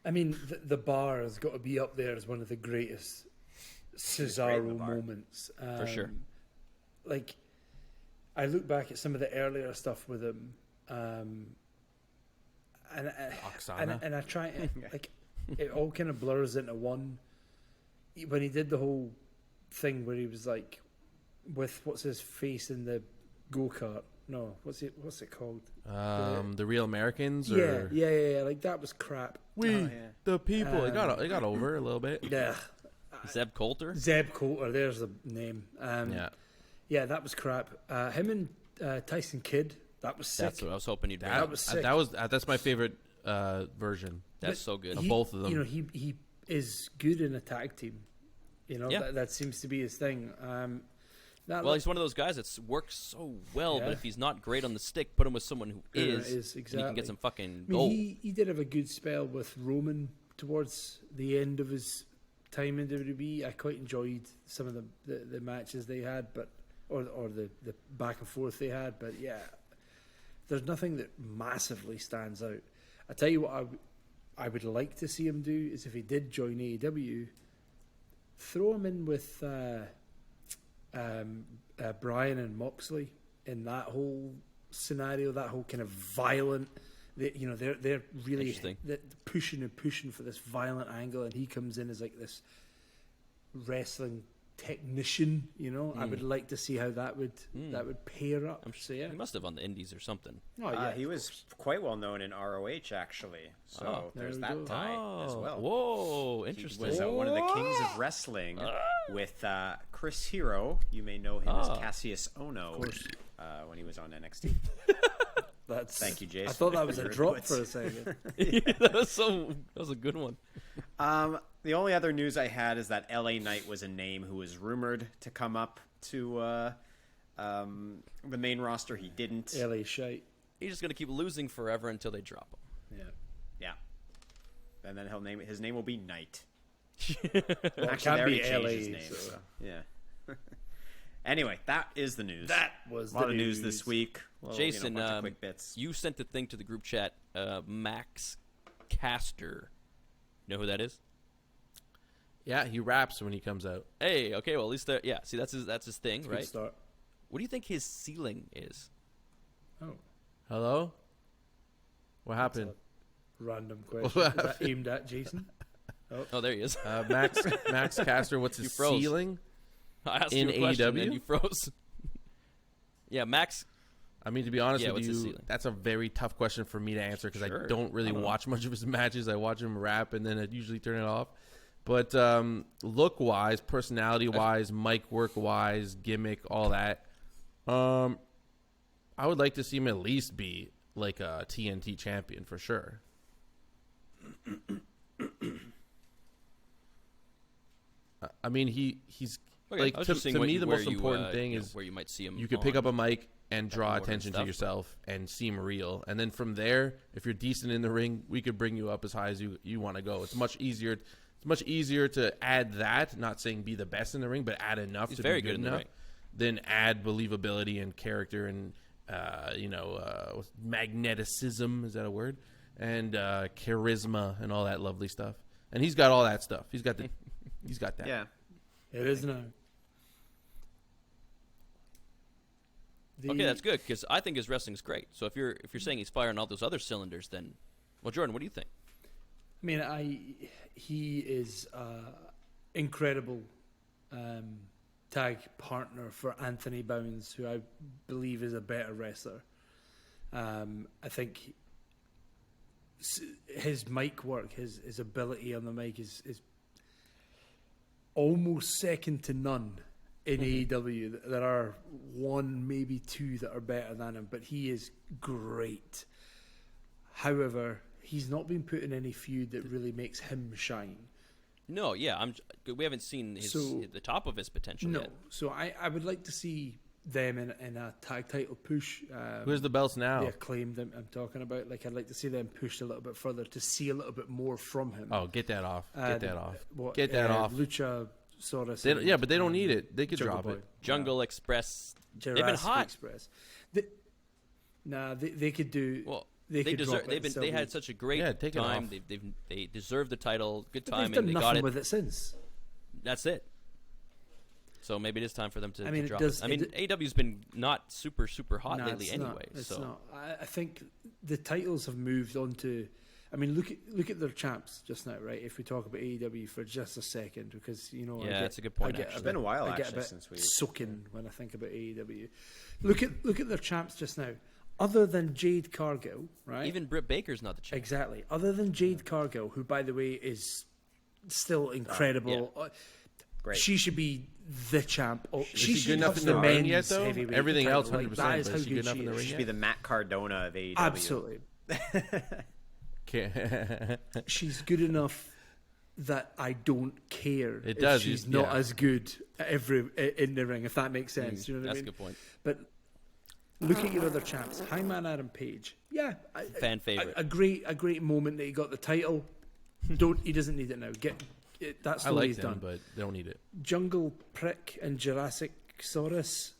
I mean, the bar has got to be up there as one of the greatest great in Cesaro the bar. moments. For sure. Like, I look back at some of the earlier stuff with him, and I try to, like, it all kind of blurs into one. When he did the whole thing where he was like, with what's his face in the go-kart. No, what's it called? The Real Americans. Yeah. Like, that was crap. The people. It got over a little bit. Yeah. Zeb Coulter. Zeb Coulter. There's the name. Yeah, that was crap. Him and Tyson Kidd. That was sick. That's what I was hoping you'd bring That up. was sick. That's my favorite version. That's so good. Of both of them. You know, he is good in a tag team. You know, Yeah. that seems to be his thing. Well, he's one of those guys that works so well, Yeah. but if he's not great on the stick, put him with someone who is, and he exactly. can get some fucking I gold. mean, he did have a good spell with Roman towards the end of his time in WWE. I quite enjoyed some of the matches they had, or the back and forth they had. But yeah, there's nothing that massively stands out. I tell you what, I would like to see him do is, if he did join AEW, throw him in with Bryan and Moxley in that whole scenario, that whole kind of violent. They're really pushing for this violent angle, and he comes in as like this wrestling technician. I would like to see how that would pair up. So yeah, He must have on the Indies or something. oh yeah, He was quite well known in ROH, actually. So there there's we that go. tie as well. Whoa, He interesting. was one of the kings of wrestling with Chris Hero. You may know him as Cassius Ono when he was on NXT. Thank you, Jason. I thought that was a for your drop inputs. for a second. That was a good one. The only other news I had is that LA Knight was a name who was rumored to come up to the main roster. He didn't. LA shite. He's just gonna keep losing forever until they drop him. Yeah. And then his name will be Knight. Well, it Actually, can't they already be changed LA. his name. So. So, yeah. Anyway, that is the news. That was a lot the of news news. this week. Well, Jason, bunch of quick bits. you sent the thing to the group chat. Max Caster. You know who that is? Yeah, he raps when he comes out. Hey, okay, well at least yeah. See, that's his thing, Good right? start. What do you think his ceiling is? Oh, Hello? What happened? random question. Is that aimed at Jason? Oh, there he is. Max Caster, what's his froze. ceiling? I asked in you a question AEW? and you froze. Yeah, Max. I mean, to be honest with what's his you, ceiling? that's a very tough question for me to answer because Sure. I don't really watch much of his matches. I watch him rap and then I usually turn it off. But look-wise, personality-wise, mic work-wise, gimmick, all that, I would like to see him at least be like a TNT champion for sure. I mean, he's Okay, like I was to just seeing me the where most you, important thing is where you might see him. you could pick up on. a mic and draw order attention to stuff, yourself and seem real. And then from there, if you're decent in the ring, we could bring you up as high as you want to go. It's much easier. It's much easier to add that, not saying be the best in the ring, but add enough He's to very be good in the enough, ring. then add believability and character and magneticism, is that a word? And charisma and all that lovely stuff. And he's got all that stuff. He's got that. Yeah. It is now. Okay, that's good because I think his wrestling's great. So if you're saying he's firing all those other cylinders, then, well, Jordan, what do you think? I mean, he is incredible tag partner for Anthony Bounds, who I believe is a better wrestler. I think his mic work, his ability on the mic is almost second to none in AEW. There are one, maybe two that are better than him, but he is great. However, he's not been put in any feud that really makes him shine. No, yeah, we haven't seen the top of his potential No, yet. so I would like to see them in a tag title push. Where's the belts now? The Acclaimed I'm talking about. Like, I'd like to see them pushed a little bit further to see a little bit more from him. Oh, get that off. Get that off. What, Get that off. Lucha Saurus. Yeah, but they don't need it. They could Jungle drop Boy. it. Jungle Express. They've been Jurassic hot. Express. They could do. Well, they could deserve. drop it They had such a great take it time. off. They deserve the title. Good But they've time, done and they nothing got it. with it since. That's it. So maybe it is time for them to, I mean, to drop it does- it. I mean, AEW's been not super hot Nah, lately it's anyway. not. It's so not. I think the titles have moved on to. I mean, look at their champs just now, right? If we talk about AEW for just a second, because Yeah, that's a good point, actually. It's been a while, I get a actually, bit since we- soaking when I think about AEW. Look at their champs just now. Other than Jade Cargill, right? even Britt Baker's not the champ. Exactly. Other than Jade Cargill, who, by the way, is still incredible. Great. She should be the champ. Oh, she should good enough have in the ring men's yet, though? heavyweight Everything title. else, Like, 100%, that is but how is she good good enough she in the is. ring She should yet? be the Matt Cardona of AEW. Absolutely. Can't- She's good enough that I don't care It if does, she's yeah. not as good in the ring, if that makes sense. You know what I That's mean? a good point. But look at your other champs. Hangman Adam Page. Yeah. Fan favorite. A great moment that he got the title. He doesn't need it now. That I story like is them, done. but they don't need it. Jungle Prick and Jurassic Saurus.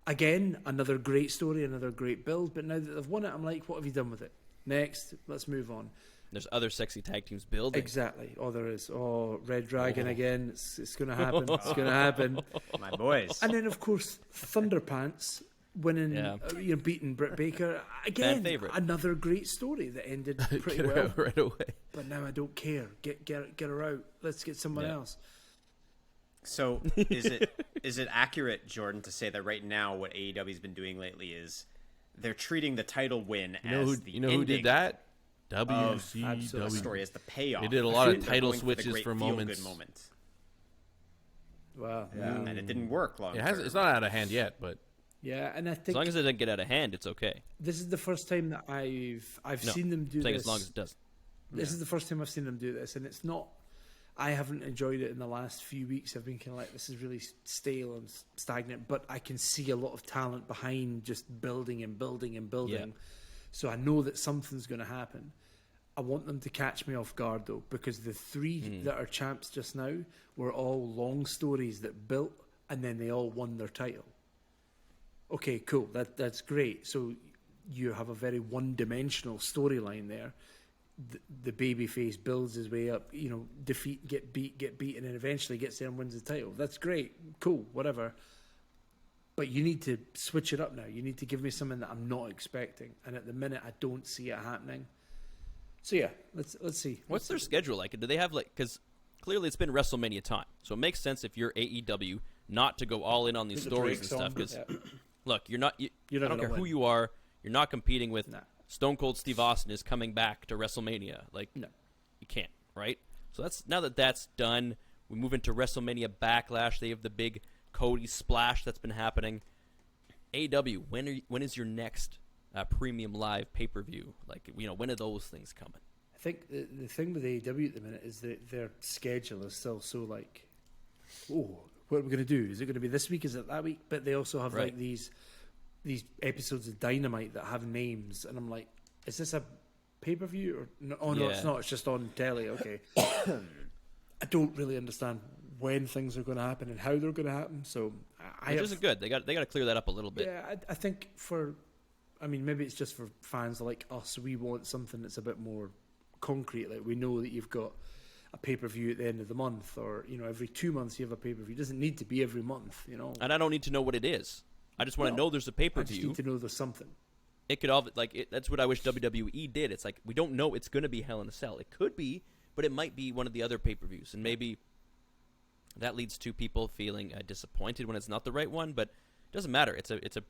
Again, another great story, another great build. But now that they've won it, I'm like, what have you done with it? Next, let's move on. There's other sexy tag teams building. Exactly. Oh, there is. Oh, Red Dragon again. It's going to happen. It's going to happen. My boys. And then, of course, Thunderpants winning, Yeah. beating Britt Baker. Again, favorite. another great story that ended pretty Get well. her out right away. But now I don't care. Get her out. Let's get someone Yeah. else. So is it accurate, Jordan, to say that right now what AEW's been doing lately is they're treating the title win as the You know who ending did that? of WCW. the story, as the payoff? They did a lot of They're title going for the switches great for feel-good moments. moment. Wow. And it didn't work long term. It's not out of hand yet, but Yeah, and I As think long as it doesn't get out of hand, it's okay. this is the first time that I've No, seen them do I'm saying this. as long as it doesn't. This is the first time I've seen them do this, and it's not. I haven't enjoyed it in the last few weeks. I've been kind of like, this is really stale and stagnant, but I can see a lot of talent behind just building and building and building. Yeah. So I know that something's going to happen. I want them to catch me off guard, though, because the three that are champs just now were all long stories that built, and then they all won their title. Okay, cool. That's great. So you have a very one-dimensional storyline there. The babyface builds his way up, defeat, get beat, and then eventually gets there and wins the title. That's great, cool, whatever. But you need to switch it up now. You need to give me something that I'm not expecting, and at the minute I don't see it happening. So yeah, let's see. What's their schedule like? Do they have because clearly it's been WrestleMania time, so it makes sense if you're AEW not to go all in on these Put the stories and brakes on. stuff. Because Yeah. look, you're not. I not don't gonna care who win. you are. You're not competing with Nah. Stone Cold Steve Austin is coming back to WrestleMania. No. You can't, right? So that's done. We move into WrestleMania Backlash. They have the big Cody splash that's been happening. AEW, when is your next premium live pay-per-view? When are those things coming? I think the thing with AEW at the minute is that their schedule is still so what are we going to do? Is it going to be this week? Is it that week? But they also have Right. these episodes of Dynamite that have names, and I'm like, is this a pay-per-view or no? Oh no, Yeah. it's not. It's just on telly. Okay. I don't really understand when things are going to happen and how they're going to happen. So Which isn't good. They got to clear that up a little bit. Yeah, I think maybe it's just for fans like us. We want something that's a bit more concrete. Like, we know that you've got a pay-per-view at the end of the month, or every 2 months you have a pay-per-view. It doesn't need to be every month. And I don't need to know what it is. I just want to know there's a I just pay-per-view. need to know there's something. It could all that's what I wish WWE did. It's like we don't know it's going to be Hell in a Cell. It could be, but it might be one of the other pay-per-views, and maybe that leads to people feeling disappointed when it's not the right one. But it doesn't matter. It's a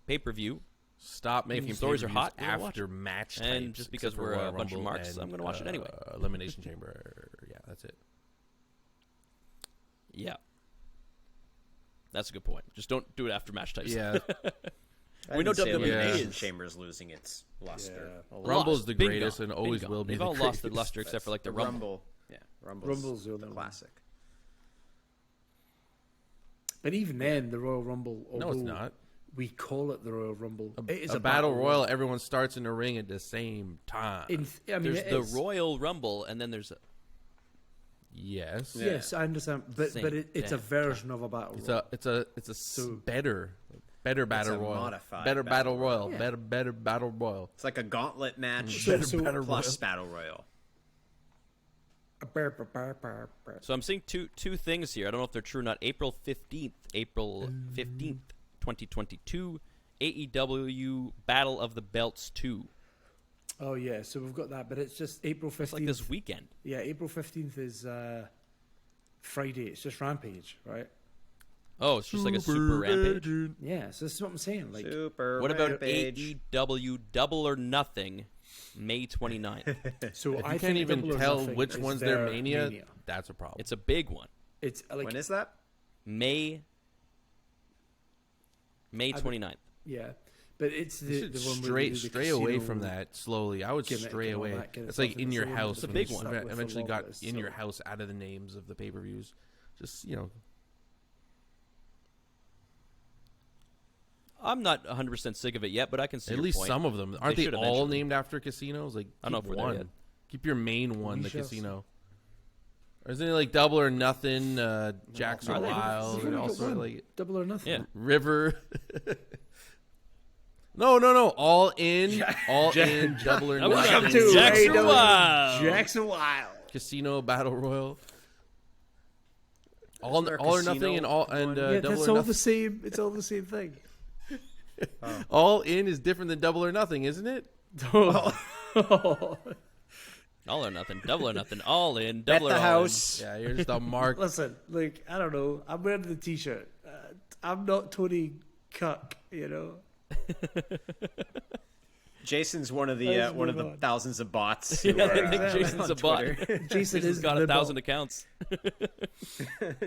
pay-per-view. stop making stories are pay-per-views hot, we're gonna watch after it. match And types, just because except for we're a Royal bunch of Rumble marks, I'm and, gonna watch it anyway. Elimination Chamber. Yeah, that's it. Yeah, that's a good point. Just don't do it after match types. Yeah, We know WWE Elimination is. Chamber's losing its luster. Yeah. a lot. Rumble's the Bingo. greatest and always Bingo. will be. They've the all lost their greatest. luster except for the Rumble. Yeah, Rumble's the the only one. classic. But even then, the Royal Rumble. No, it's although not. We call it the Royal Rumble. It is A battle royal. Everyone starts in the ring at the same time. There's it the is. Royal Rumble, and then there's Yes. Yeah. Yes, I understand, but Same it's a damn version of a battle. It's royal. better battle a royal. modified Better battle battle royal. royal. Better battle royal. It's like a gauntlet match So- plus battle royal. So I'm seeing two things here. I don't know if they're true or not. April 15th, 2022, AEW Battle of the Belts 2. Oh yeah, so we've got that, but it's just April 15th. It's like this weekend. Yeah, April 15th is Friday. It's just Rampage, right? Oh, it's just like a super rampage. Yeah, so this is what I'm saying. Like, Super What about Rampage. AEW Double or Nothing, May 29th? so If I you think can't even Double or tell Nothing which is one's their their Mania, that's a problem. It's a big one. It's like When is that? May 29th. yeah, but it's You the should one where they do the stray away casino from that slowly. I would gimmick stray and all away. that kind of It's like stuff, in and your it's the one house. that's a when big they one. stuck with for eventually got longest, in your so- house out of the names of the pay-per-views. Just I'm not 100% sick of it yet, but I can see at your least point. some of them aren't they should all eventually. named after casinos? Like I don't know if keep we're there one. yet. Keep your main one, We the shall casino. Or isn't it like Double or Nothing? Jackson Are they? Wild, You've and only got also one. like Double or Nothing. Yeah. River. No. All in. All in. Double or Double or Nothing. Nothing. Jackson Wild. Jackson Wild. Casino Battle Royal. Isn't there a All or casino Nothing and all and one? Yeah, Double that's or all Nothing. the same. It's all the same thing. All in is different than Double or Nothing, isn't it? All or Nothing, Double or Nothing, All In, Bet Double the or All house. Yeah, you're just a mark. Listen, like I don't know. I'm wearing the T-shirt. I'm not Tony Cuck, you know. Jason's one of Let's the move on. thousands of bots. In. who Yeah, are, I think Jason's on a bot. Twitter. Jason Jason's is got the 1,000 bot. accounts.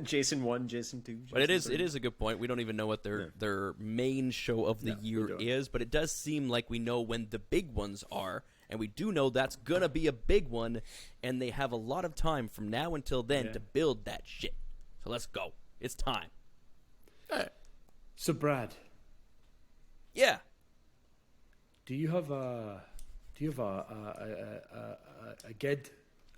Jason 1, Jason 2. But it Jason 3. is a good point. We don't even know what their main show of the No, we year don't. is, but it does seem like we know when the big ones are, and we do know that's gonna be a big one, and they have a lot of time from now until then Yeah. to build that shit. So let's go. It's time. So Brad, Yeah. do you have a gid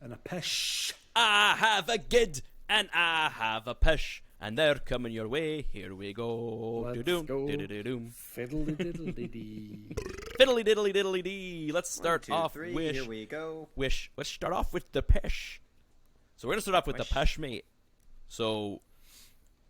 and a pish? I have a gid and I have a pish, and they're coming your way. Here we go. Let's Do-doom, go. do-do-do-doom. Fiddly diddly dee. Fiddly diddly diddly dee. Let's start 1, 2, off 3, with Here we go. Let's start off with the pesh. So we're gonna start off with the Pesh. pesh, mate. So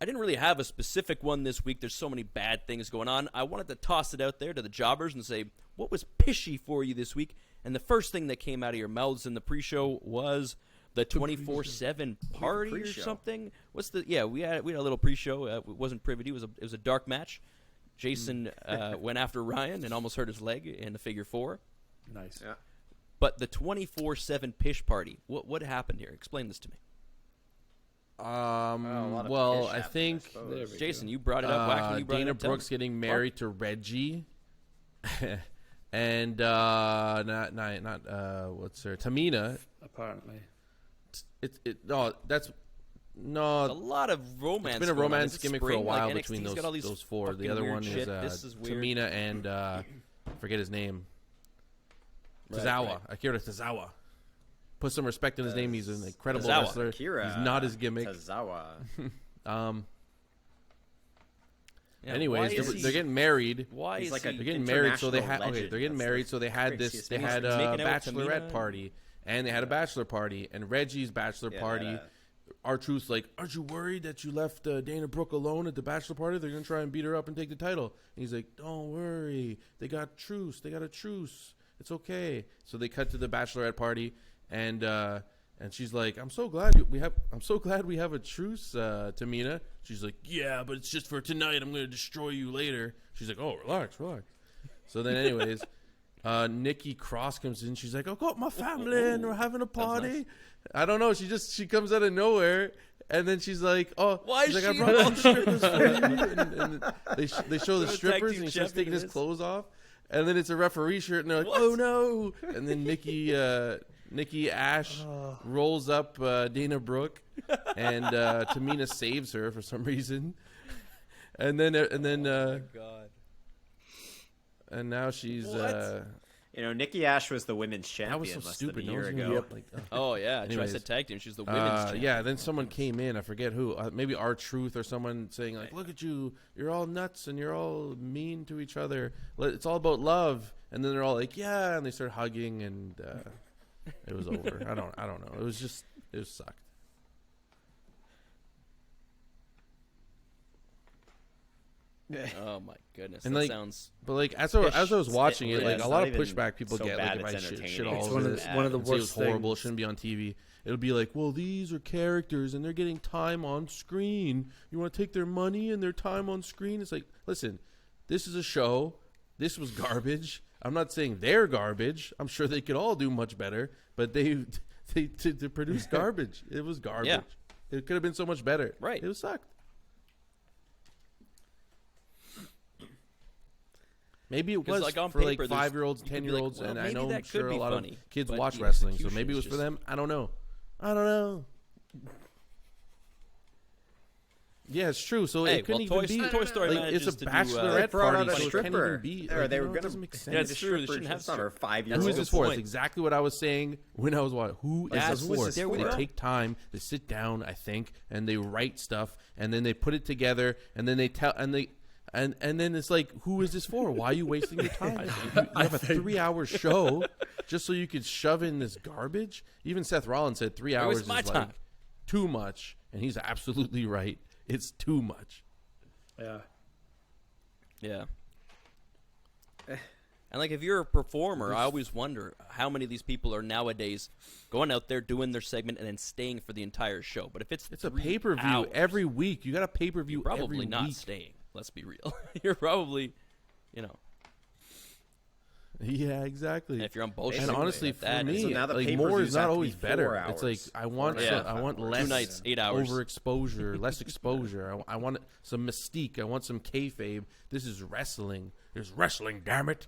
I didn't really have a specific one this week. There's so many bad things going on. I wanted to toss it out there to the jobbers and say, what was pishy for you this week? And the first thing that came out of your mouths in the pre-show was the 24/7 party or pre-show. something. What's the? Yeah, we had a little pre-show. It wasn't privy. It was a dark match. Jason went after Ryan and almost hurt his leg in the figure 4. Nice. Yeah. But the 24/7 pish party. What happened here? Explain this to me. a lot of Well, pish I happening, think suppose. There we Jason, go. you brought it up. Wacky, you brought Dana it up. Tell Brooks me. getting married to Reggie, and not what's her Tamina. Apparently. That's A no. lot of romance. It's been a going on. romance Is it gimmick for a spring? while Like, between NXT's got all these those four. The fucking other weird one shit. is, This is weird. Tamina and forget his name. Right, Tozawa. right. Akira Tozawa. Put some respect in his name. He's an incredible Tozawa. wrestler. Akira He's not his gimmick. Tozawa. Yeah, Anyways, why is they're getting married. Why He's is like he? a They're getting married, so they had international okay. They're getting legend. married, That's so they the had this. craziest They thing. had He's a making out with bachelorette Tamina. party, and they had a bachelor party, and Reggie's bachelor Yeah, party. that- R-Truth's like, aren't you worried that you left Dana Brooke alone at the bachelor party? They're gonna try and beat her up and take the title. And he's like, don't worry, they got a truce. It's okay. So they cut to the bachelorette party, and she's like, I'm so glad we have a truce, Tamina. She's like, yeah, but it's just for tonight. I'm gonna destroy you later. She's like, oh, relax. So then, anyways, Nikki Cross comes in. She's like, I got my family and we're having a party. nice. I don't know. She comes out of nowhere, and then she's like, oh, Why she's is like, she I brought all- some strippers for you. And they show the Tag strippers, team and he starts taking his champion is. clothes off, and then it's a referee shirt, and they're like, What? oh no! And then Nikki Ash rolls up Dana Brooke, and Tamina saves her for some reason, and then God. and now she's What? Nikki Ash was the women's that was champion so less stupid. than a No year one's ago. gonna be like, Oh yeah, Anyways, Triva tag team. She's the women's champion. yeah, then someone came in. I forget who. Maybe R-Truth or someone saying like, "Look at you! You're all nuts and you're all mean to each other. It's all about love." And then they're all like, "Yeah," and they start hugging, and it was over. I don't know. It It sucked. Oh my goodness, And, that like, sounds. But like as I was watching it, Yeah, like it's a lot not of even pushback people so get, bad like if I it's shit entertaining. all It's over one of it. the, one of the and say it was worst horrible, things. shouldn't be on TV. It'll be like, well, these are characters and they're getting time on screen. You want to take their money and their time on screen? It's like, listen, this is a show. This was garbage. I'm not saying they're garbage. I'm sure they could all do much better, but they to produce garbage. It was garbage. Yeah. It could have been so much better. Right. It was sucked. Maybe it 'Cause, was like, on for paper, like there's- 5-year-olds, you could be like, 10-year-olds, well, and I maybe know that I'm could sure a be lot funny, of kids but watch the wrestling, so execution maybe it is was for just- them. I don't know. I don't know. Yeah, it's true. So Hey, it couldn't well, even be. Toy Story like, it's a manages to do, bachelorette brought party, out a so it can't stripper. even be. Or Like, they you were know, it gonna doesn't make sense. Yeah, it's true. They stripper. shouldn't have It's not our strip- 5-year-old. Who That's is this the for? point. It's exactly what I was saying when I was watching. Who is That's this what for? it's there we They go. take time, they sit down, I think, and they write stuff, and then they put it together, and then they tell, and then it's like, who is this for? Why are you wasting your time? You have a 3-hour show just so you could shove in this garbage? Even Seth Rollins said 3 hours is my like time. too much, and he's absolutely right. It's too much. Yeah. Yeah. And like if you're a performer, I always wonder how many of these people are nowadays going out there doing their segment and then staying for the entire show. But if it's It's a 3 pay-per-view hours, every week. You got a pay-per-view you're every probably not week. staying. Let's be real. You're probably, you know, Yeah, exactly. if you're on bullshit. And honestly, like for that, me, So now the like pay-per-views more is not have to be always 4 better. hours. It's like I want, 4.5 I want hours. less 2 nights, 8 hours. overexposure, less exposure. I want some mystique. I want some kayfabe. This is wrestling. There's wrestling, damn it.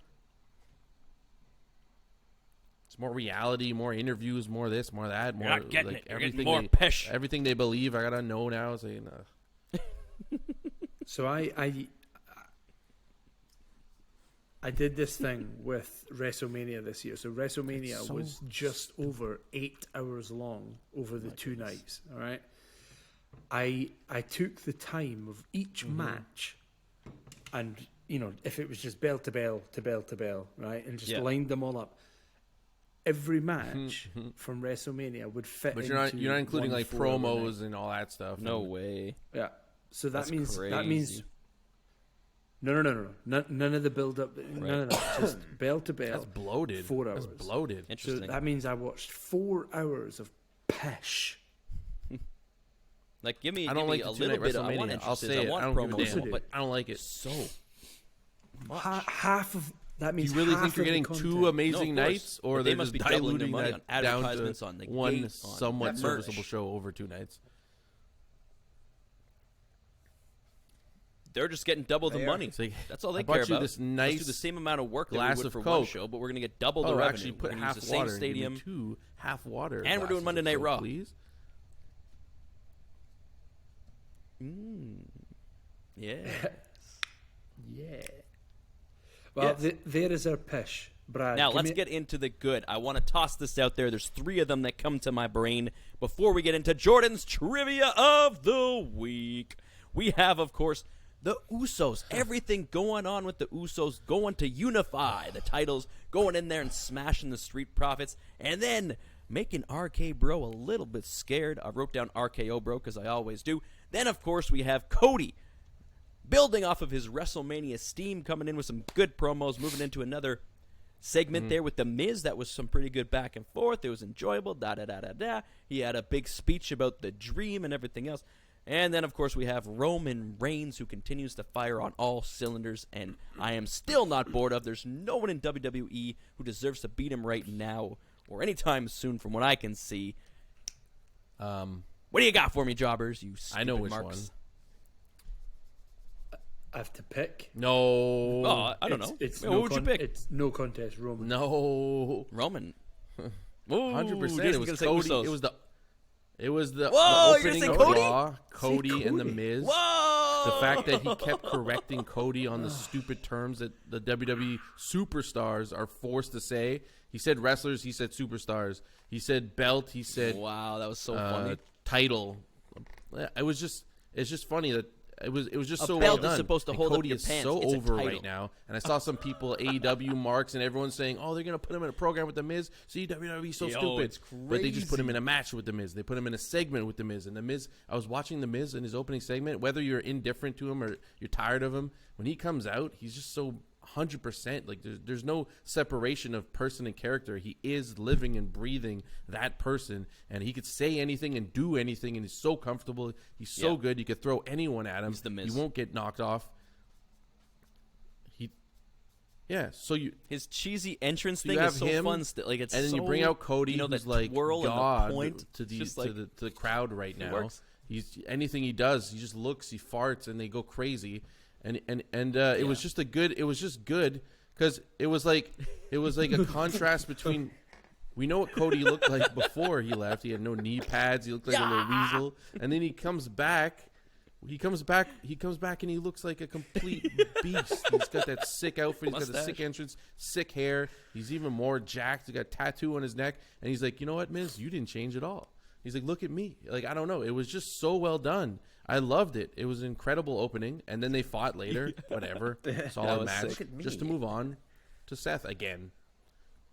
It's more reality, more interviews, more this, more that, more not getting like it. You're getting everything. more pish. Everything they believe, I gotta know now. Saying, So I did this thing with WrestleMania this year. So WrestleMania was just over 8 hours long over the 2 nights. All right. I took the time of each match, and if it was just bell to bell to bell to bell, right, and just Yeah. lined them all up. Every match from WrestleMania would fit. but into you're not including one like 4-hour night. promos and all that stuff. No and, way. Yeah. So that That's means crazy. no. None of the build up. None of that. Just bell to bell. That's bloated. 4 hours. That's bloated. So Interesting. that means I watched 4 hours of pish. Like give me I don't like a the little 2-night bit. I want WrestleMania. I'll entrances. say it. I want I don't give a promos, damn. but I don't like it. so Half of that Do means. you really half think you're of the getting content. 2 amazing No, of course. nights, or But they they're must just be doubling their diluting money that on down to advertisements, on the one gate, on somewhat merch. serviceable show over 2 nights? they're just getting double the They are. money. It's like, That's all they I care bought you about. this Let's do nice the same amount of work that we glass would of for one Coke. show, but we're going to get double the Oh, revenue. actually, We're put gonna use half the same water. and give me stadium. 2 half water. And we're doing glasses Monday of Night Coke, Raw. please. Yeah. Yeah. Well, there is our pish, Brad. Now, give let's me- get into the good. I want to toss this out there. There's 3 of them that come to my brain before we get into Jordan's Trivia of the Week. We have, of course, the Usos. Everything going on with the Usos, going to unify the titles, going in there and smashing the Street Profits, and then making RK Bro a little bit scared. I wrote down RKO Bro because I always do. Then, of course, we have Cody building off of his WrestleMania steam, coming in with some good promos, moving into another segment there with The Miz. That was some pretty good back and forth. It was enjoyable. Da-da-da-da-da. He had a big speech about the dream and everything else. And then, of course, we have Roman Reigns, who continues to fire on all cylinders, and I am still not bored of. There's no one in WWE who deserves to beat him right now or anytime soon from what I can see. What do you got for me, jobbers, you stupid I know which marks? one. I have to pick. No. Oh, I don't know. It's What no would you pick? It's no contest, Roman. No. Roman. 100%. It was Cody. It was the Whoa, you're opening gonna of say Cody? Raw, Cody and The Miz. Whoa! The fact that he kept correcting Cody on the stupid terms that the WWE superstars are forced to say. He said wrestlers, he said superstars. He said belt, he said Wow, that was so funny. title. It's just funny that it was just A so belt well is done. supposed to And hold up Cody your is pants. so It's a over title. right now, and I saw some people AEW marks and everyone saying, "Oh, they're gonna put him in a program with the Miz." See, WWE so Yo, stupid, it's but they just put him crazy. in a match with the Miz. They put him in a segment with the Miz, and the Miz. I was watching the Miz in his opening segment. Whether you're indifferent to him or you're tired of him, when he comes out, he's just so 100%. Like there's no separation of person and character. He is living and breathing that person, and he could say anything and do anything, and he's so comfortable. He's so good. You could throw anyone at him. He's the Miz. He won't get knocked off. So His cheesy entrance you thing have is so him, fun. Like it's and then so, you bring out Cody, you know, who's that like twirl God and the point to just like, the crowd right now. works. He's anything he does, he just looks, he farts, and they go crazy. And it was just it was just good because it was like a contrast between. We know what Cody looked like before he left. He had no knee pads. He looked like a little weasel, and then he comes back. He comes back, and he looks like a complete beast. He's got that sick outfit. He's got the sick entrance, sick hair. He's even more jacked. He's got a tattoo on his neck, and he's like, you know what, Miz, you didn't change at all. He's like, look at me. Like, I don't know. It was just so well done. I loved it. It was an incredible opening, and then they fought later. Whatever, solid match, just to move on to Seth again.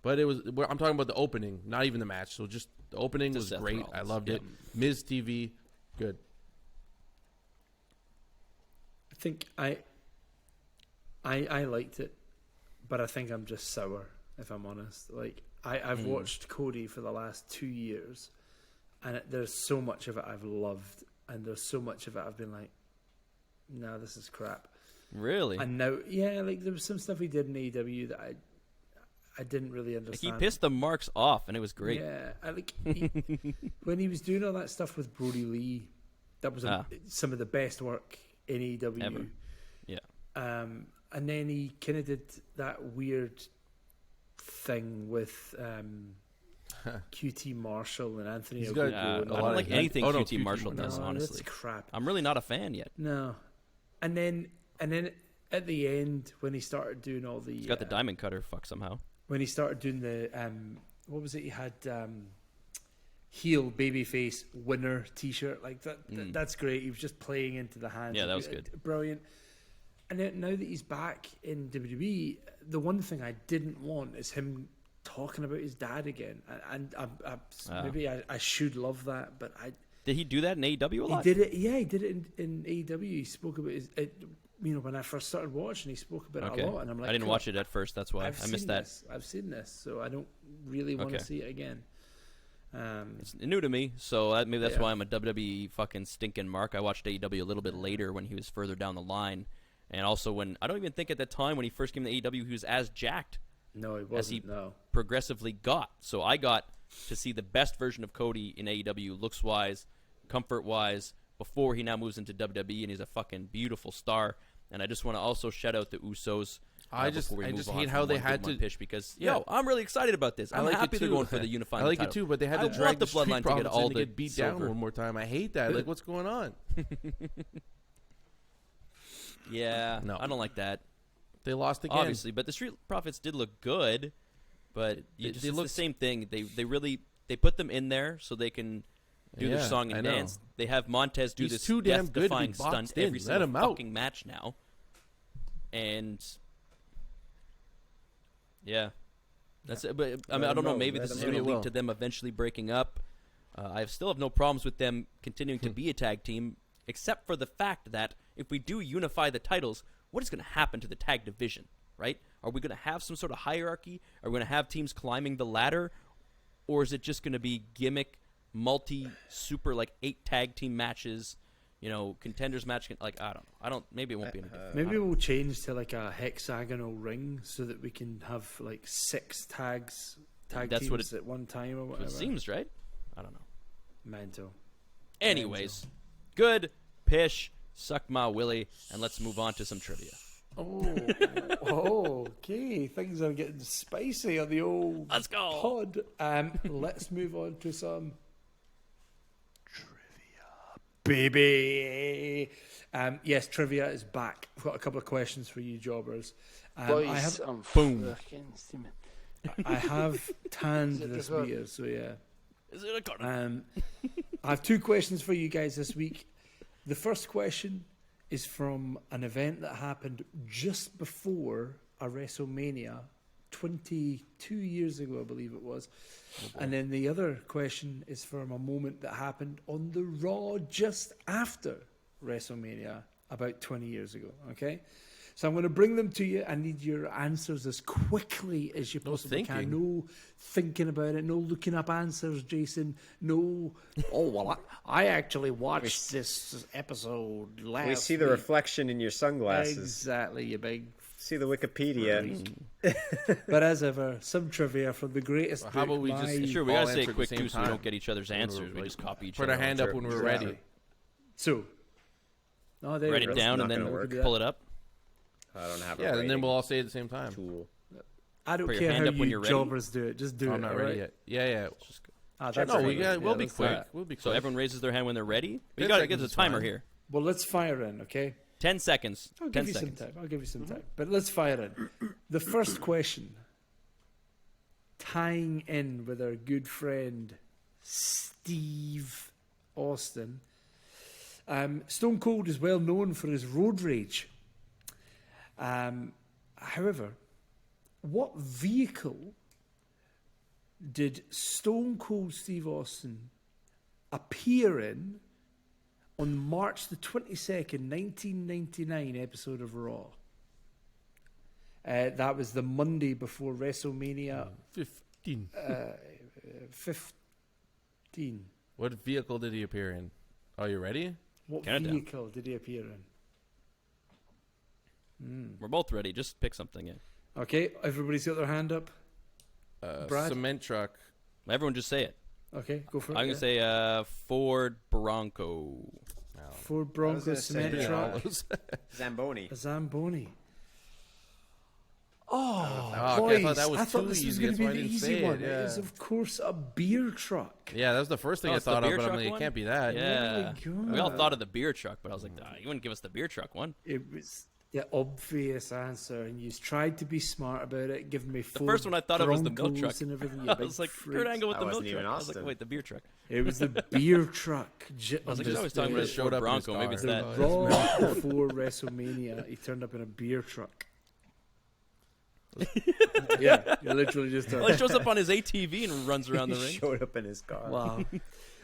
But it was. I'm talking about the opening, not even the match. So just the opening was Seth great. Rollins. I loved it. Miz TV, good. I think I liked it, but I think I'm just sour, if I'm honest. Like I've watched Cody for the last 2 years, and there's so much of it I've loved, and there's so much of it I've been like, no, this is crap. Really? And now, yeah, like there was some stuff he did in AEW that I didn't really Like understand. he pissed the marks off, and it was great. Yeah, when he was doing all that stuff with Brody Lee, that was some of the best work in AEW Ever. Yeah. And then he kind of did that weird thing with QT Marshall and Anthony. He's got, Ogogo I and don't all like that. anything Oh, no, QT Marshall QT does, No, honestly. that's crap. I'm really not a fan yet. No, and then at the end when he started doing all the, He's got the diamond cutter fuck somehow. when he started doing the what was it? He had heel babyface winner T-shirt like that. That's great. He was just playing into the hands. Yeah, that was good. Brilliant. And then, now that he's back in WWE, the one thing I didn't want is him talking about his dad again. And maybe I should love that, but Did he do that in AEW a lot? he did it. Yeah, he did it in AEW. He spoke about his. When I first started watching, he spoke about it a lot, and I'm like, I didn't watch it at first. That's why I missed that. I've seen this, so I don't really want to Okay. see it again. It's new to me, so maybe that's Yeah. why I'm a WWE fucking stinking mark. I watched AEW a little bit later when he was further down the line, and also when I don't even think at that time when he first came to AEW he was as jacked No, he as wasn't. he No. progressively got. So I got to see the best version of Cody in AEW, looks wise, comfort wise, before he now moves into WWE, and he's a fucking beautiful star. And I just want to also shout out the Usos. I just hate how they had to pitch because Yeah. I'm really excited about this. I I'm like happy it they're too. going for the unifying. I like title. it too, but they had to I drag want the the Street bloodline to Profits get all in to the get beat silver. down one more time. I hate that. Like, what's going on? Yeah, No. I don't like that. They lost again. Obviously, but the Street Profits did look good, but it's the same thing. They put them in there so they can do their Yeah, song I and know. dance. They have Montez do He's this too damn good to be death-defying stunt boxed in. every Let single him out. fucking match now, and yeah, that's it. But I mean, I don't know. Maybe this is going to lead to them eventually breaking up. I still have no problems with them continuing to be a tag team, except for the fact that if we do unify the titles, what is going to happen to the tag division, right? Are we going to have some sort of hierarchy? Are we going to have teams climbing the ladder? Or is it just going to be gimmick, super, like 8 tag team matches, contenders match? Like, I don't know. Maybe it won't be any different. Maybe we'll change to like a hexagonal ring so that we can have like 6 tag That's teams what at one time or whatever. It seems, right? I don't know. Mental. Anyways, good pish, suck my willy, and let's move on to some trivia. Oh, okay. Things are getting spicy on the old Let's go. pod. Let's move on to some trivia, baby. Yes, trivia is back. I've got a couple of questions for you, jobbers. Boys, I have I'm Boom. fucking steaming. I have tanned it this deserved? beer, so yeah. Is it a corner? I have 2 questions for you guys this week. The first question is from an event that happened just before a WrestleMania 22 years ago, I believe it was. And then the other question is from a moment that happened on the Raw just after WrestleMania about 20 years ago, okay? So I'm going to bring them to you. I need your answers as quickly as you possibly can. No thinking about it. No looking up answers, Jason. No, oh, well, I actually watched this episode last We see the week. reflection in your sunglasses. Exactly, you big... See the Wikipedia. But as ever, some trivia from the greatest Well, how about we book just- by- Sure, we all gotta say answer it at quick the same too, so we time. don't get each other's answers. We just copy each Put other. our hand up when we're Exactly. ready. So, oh, there Write you it go. down not and then gonna work. pull it up. I don't have a Yeah, and then rating we'll all say it at the same time. tool. I don't Put your care hand how up when you you're ready. jobbers do it. Just do it. I'm not all ready right? yet. Yeah. Ah, Check that's our No, fine. we got. We'll be let's do quick. that. We'll be quick. So everyone raises their hand when they're ready. We 10 gotta get seconds the is timer fine. here. Well, let's fire in, okay? 10 seconds. I'll 10 give you seconds. some time. I'll give you some time. But let's fire in. The first question, tying in with our good friend Steve Austin. Stone Cold is well known for his road rage. However, what vehicle did Stone Cold Steve Austin appear in on March the 22nd, 1999 episode of Raw? That was the Monday before WrestleMania 15. 15. What vehicle did he appear in? Are you ready? What Count it down. vehicle did he appear in? We're both ready. Just pick something. Yeah. Okay, everybody's got their hand up. Brad? Cement truck. Everyone just say it. Okay, go for it. I'm gonna say Ford Bronco. Ford I Bronco was gonna cement say, truck. Zamboni. A Zamboni. Oh, Boys, okay, I thought that was too this was easy. going That's to be why I the didn't easy say one. it. It is, Yeah. of course, a beer truck. Yeah, that was the first thing I it's the thought of, beer but I'm truck like, it one? can't be that. Yeah. Oh my We all God. thought of the beer truck, but I was like, you wouldn't give us the beer truck one. It was the obvious answer, and you tried to be smart about it, giving me The first one I thought of was the milk Broncos truck. and everything. You I big was like, freaks. Kurt Angle with That the milk wasn't truck. even I was like, Austin. wait, the beer truck. It was the beer truck. I was like, he's always talking about his showed Ford up in his Bronco. Maybe it's car. that. Raw before WrestleMania, he turned up in a beer truck. Yeah, you literally just. Well, he shows up on his ATV and runs around the He ring. showed up in his car. Wow.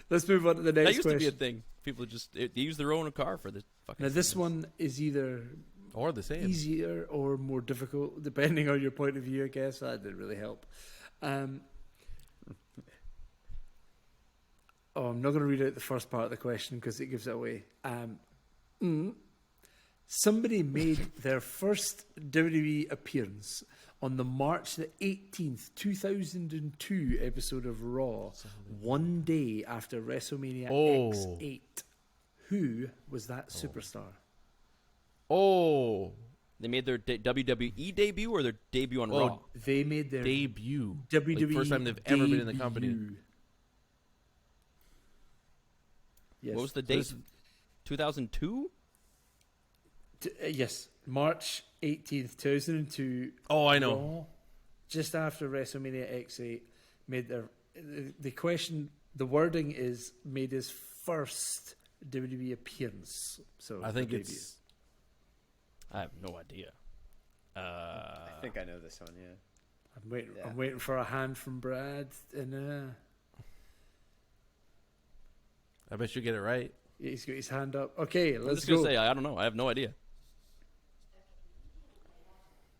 Let's move on to the next That used question. to be a thing. People just they use their own car for the fucking. Now, this segments. one is either Or the same. easier or more difficult, depending on your point of view, I guess. That didn't really help. I'm not going to read out the first part of the question because it gives it away. Somebody made their first WWE appearance on the March the 18th, 2002 episode of Raw, one day after WrestleMania X8. Who was that superstar? Oh, They made their WWE debut or their debut on Raw. They made their debut. WWE Like, first time they've ever been in the company. debut. Yes. What was the date? 2002. Yes, March 18th, 2002. Oh, I know. Raw, just after WrestleMania X8, made their the question. The wording is made his first WWE appearance. So I think the it's. I have no idea. I think I know this one, yeah. debut. I'm waiting. Yeah. I'm waiting for a hand from Brad, and I bet you get it right. he's got his hand up. Okay, I'm let's just gonna go. say I don't know. I have no idea.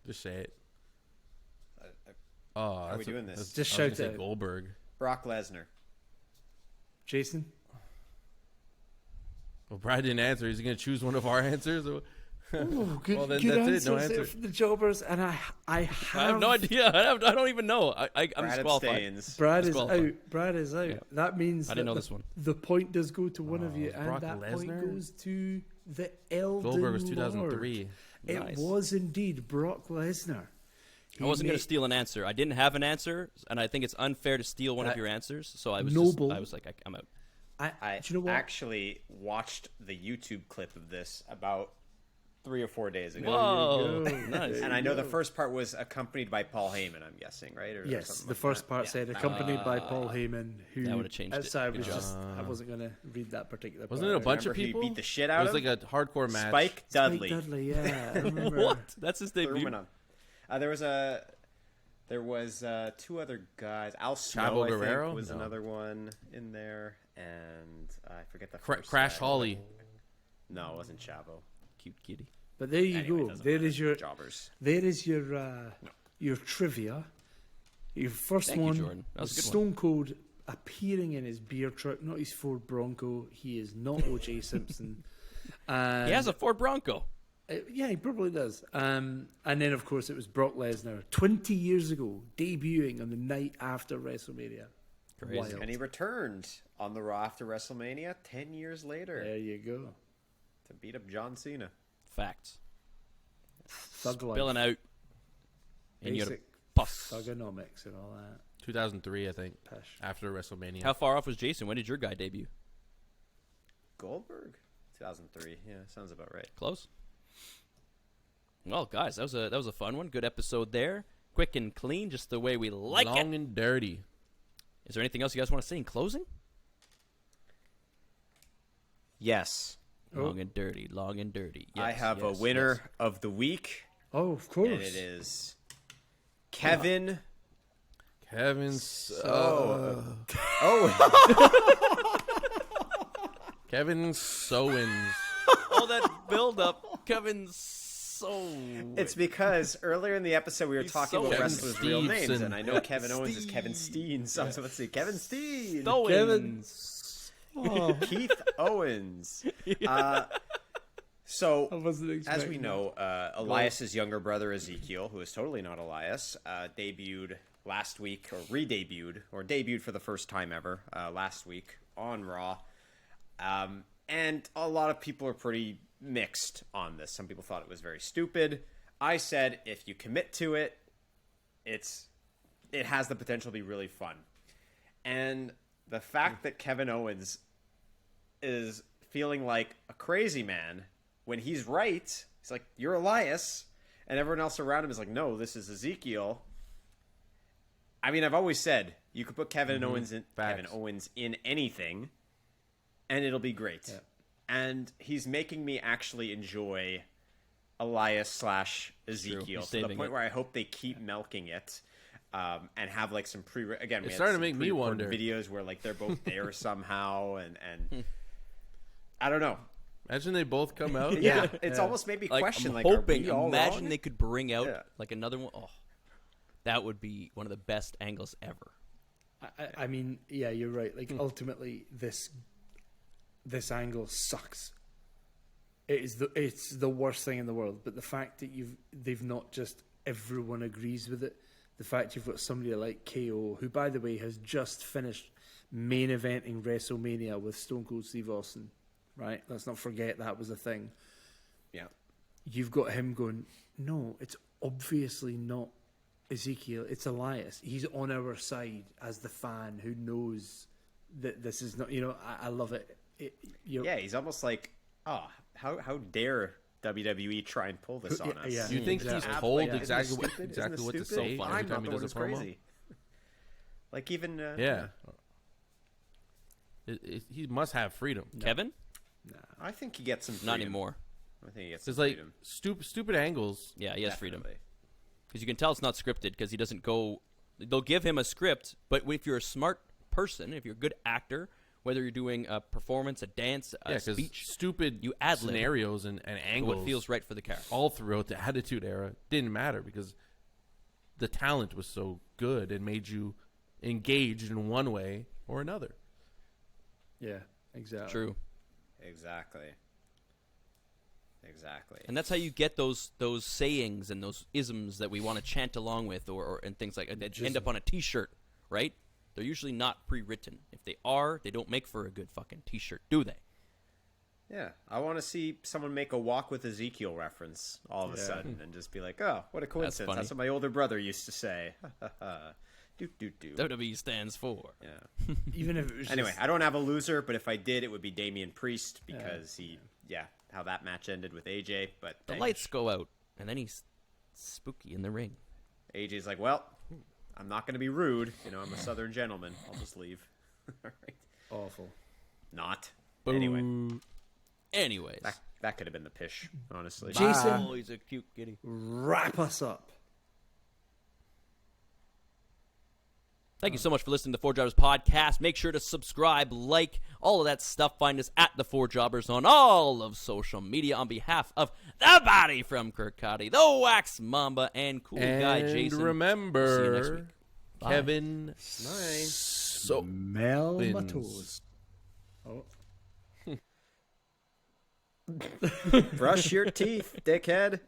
Just say it. How Oh, are we that's doing this? that's- Just I was shout gonna say it. Goldberg. Brock Lesnar. Jason. Well, Brad didn't answer. Is he going to choose one of our answers? Or... Ooh, good, Well, then good that's it, no answers there answer. from the Jobbers, and I I have no idea. I don't even know. I'm Brad disqualified. abstains. Brad is Disqualified. out. Brad is out. Yeah. That means I didn't know that this one. the point does go to one of you, it's and Brock that point Lesnar? goes to the Elden Goldberg was Lord. 2003. It Nice. was indeed Brock Lesnar. I wasn't going to steal an answer. I didn't have an answer, and I think it's unfair to steal one of your answers. So I was Noble. I was like, I'm out. I Do you know what? actually watched the YouTube clip of this about 3 or 4 days ago. Whoa, go. nice. And I know the first part was accompanied by Paul Heyman, I'm guessing, right? Or Yes, something the like first that. part Yeah. said accompanied by Paul Heyman, who That would've changed it. outside Good was job. just I wasn't going to read that particular. Wasn't it part a bunch Remember of who people? he beat the shit It out was of? like a hardcore match. Spike Dudley. Spike Dudley, yeah. I remember. What? That's his debut. There was 2 other guys. Al Snow, Chavo I think, Guerrero? was No. another one in there, and I forget the first Crash guy. Holly. No, it wasn't Chavo. Cute kitty. But there you Anyway, go. doesn't There matter. is your Jobbers. There is your trivia. Your first Thank you, one Jordan. That was was a good Stone Cold appearing in his beer truck, not his Ford Bronco. He is not O.J. Simpson. And, He has a Ford Bronco. yeah, he probably does. And then, of course, it was Brock Lesnar, 20 years ago, debuting on the night after WrestleMania. Crazy. Wild. And he returned on the Raw after WrestleMania 10 years later There you go. to beat up John Cena. Facts. Thug life. Spilling out. And you got a Basic puff. thugonomics and all that. 2003, I think, Pish. after WrestleMania. How far off was Jason? When did your guy debut? Goldberg? 2003. Yeah, sounds about right. Close. Well, guys, that was a fun one. Good episode there. Quick and clean, just the way we like Long it. and dirty. Is there anything else you guys want to say in closing? Yes. Long and dirty. Long and dirty. Yes, I have yes, a winner yes. of the week, Oh, of course. and it is Kevin. Kevin. Oh, Kevin Sowens. All that build up, Kevin. So it's because earlier in the episode we were He's talking so- about Kevin wrestlers' real names, Stevenson. and I know Kevin Owens is Kevin Steen, so I was about to say Kevin Steen. Kevin. Oh, Keith Owens. So, I wasn't as expecting we know, Elias's younger brother Ezekiel, who is totally not Elias, debuted last week, or re-debuted, or debuted for the first time ever last week on Raw. And a lot of people are pretty mixed on this. Some people thought it was very stupid. I said, if you commit to it, it has the potential to be really fun. And the fact that Kevin Owens is feeling like a crazy man when he's right, he's like, you're Elias, and everyone else around him is like, no, this is Ezekiel. I mean, I've always said you could put Kevin Owens in anything, and it'll be great. Yeah. And he's making me actually enjoy Elias / Ezekiel He's to the saving point it. where I hope they keep milking it. And have like some again. It's starting to make me pre-recorded wonder. videos where like they're both there somehow, and I don't know. Imagine they both come out. Yeah, it's almost made me like, question. I'm like, hoping. are we all Imagine wrong? they could bring out Yeah. like another one. Oh, that would be one of the best angles ever. I mean, yeah, you're right. Like ultimately, this angle sucks. It's the worst thing in the world. But the fact that they've not just everyone agrees with it. The fact you've got somebody like KO, who by the way has just finished main eventing WrestleMania with Stone Cold Steve Austin, right? Let's not forget that was a thing. Yeah, You've got him going, no, it's obviously not Ezekiel, it's Elias. He's on our side as the fan who knows that this is not, I love it. yeah. He's almost like, oh, how dare WWE try and pull this on us? Yeah. Do you think Exactly. he's told Isn't it exactly stupid? exactly Isn't what it to stupid? say every I'm time not he the does a one who's promo? crazy. Like even Yeah. He must have freedom. Kevin, I think he gets some freedom. not anymore. I think he gets some There's like freedom. stupid angles. Yeah, he has freedom Definitely. because you can tell it's not scripted because he doesn't go. They'll give him a script, but if you're a smart person, if you're a good actor, whether you're doing a performance, a dance, a Yeah, because speech, stupid you ad-lib scenarios and angles what feels right for the character. all throughout the Attitude Era didn't matter because the talent was so good and made you engaged in one way or another. Yeah, exactly. True. Exactly. And that's how you get those sayings and those isms that we want to chant along with, or and things like that end up on a T-shirt, right? They're usually not pre-written. If they are, they don't make for a good fucking T-shirt, do they? Yeah, I want to see someone make a Walk with Ezekiel reference all of a sudden and just be like, oh, what a coincidence. funny. That's what my older brother used to say. Do. WWE stands for. Yeah. Even if it was Anyway, just, I don't have a loser, but if I did, it would be Damian Priest because he how that match ended with AJ. But The lights go out, and then he's spooky in the ring. AJ's like, well, I'm not going to be rude. You know, I'm a Southern gentleman. I'll just leave. All right. Awful. Not. Boo. Anyway, Anyways. that could have been the pish, honestly. Jason, Oh, he's a cute kitty. wrap us up. Thank you so much for listening to the Four Jobbers podcast. Make sure to subscribe, like, all of that stuff. Find us at the Four Jobbers on all of social media. On behalf of the body from Kirkcaldy, the Wax Mamba, and cool guy Jason. And remember, See you next week. Bye. Kevin. Nice. Smell my Bins. toes. Oh. Brush your teeth, dickhead.